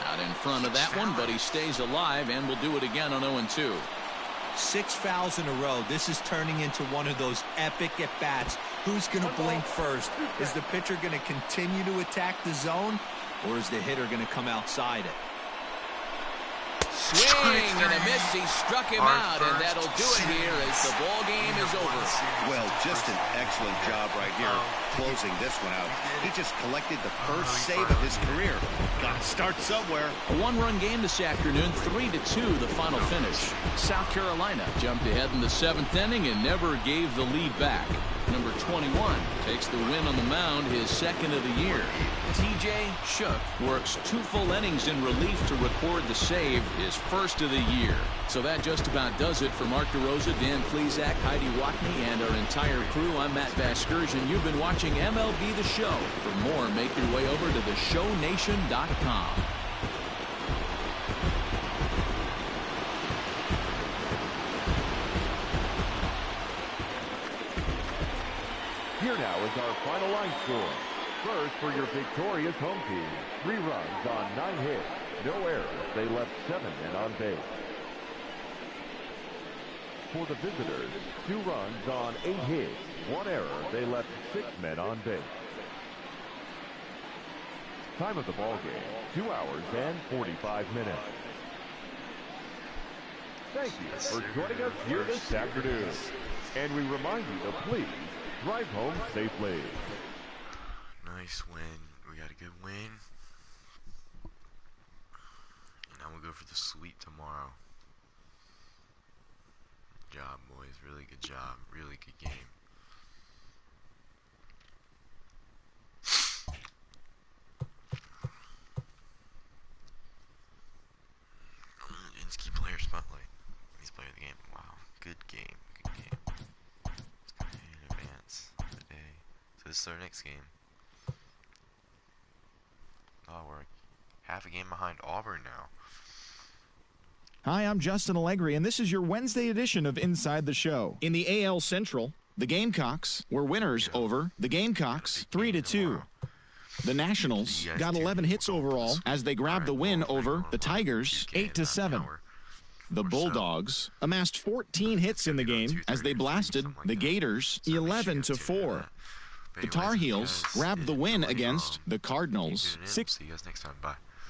S3: Out in front of that one, but he stays alive and will do it again on 0-2.
S4: 6 fouls in a row. This is turning into one of those epic at-bats. Who's going to blink first? Is the pitcher going to continue to attack the zone, or is the hitter going to come outside it?
S3: Swing and a miss. He struck him out, and that'll do it here as the ball game is over.
S6: Well, just an excellent job right here closing this one out. He just collected the first save of his career. Got to start somewhere.
S3: A one-run game this afternoon, 3-2 the final finish. South Carolina jumped ahead in the 7th inning and never gave the lead back. Number 21 takes the win on the mound, his 2nd of the year. TJ Shook works 2 full innings in relief to record the save, his 1st of the year. So that just about does it for Mark DeRosa, Dan Plesac, Heidi Watney, and our entire crew. I'm Matt Vasgersian. You've been watching MLB The Show. For more, make your way over to theshownation.com.
S9: Here now is our final line score. First for your victorious home team. 3 runs on 9 hits. No errors. They left 7 men on base. For the visitors, 2 runs on 8 hits. 1 error. They left 6 men on base. Time of the ball game, 2 hours and 45 minutes. Thank you for joining us here this afternoon. And we remind you to please drive home safely.
S2: Nice win. We got a good win. And now we'll go for the sweep tomorrow. Good job, boys. Really good job. Really good game. Insky player spotlight. He's player of the game. Wow. Good game. Good game. Let's go ahead and advance today. So this is our next game. Oh, we're half a game behind Auburn now.
S1: Hi, I'm Justin Allegri, and this is your Wednesday edition of Inside the Show. In the AL Central, the Gamecocks were winners over the Gamecocks 3-2. The Nationals got 11 hits overall as they grabbed the win over the Tigers 8-7. The Bulldogs amassed 14 hits in the game as they blasted the Gators 11-4. The Tar Heels grabbed the win against the Cardinals 6.
S2: See you guys next time. Bye.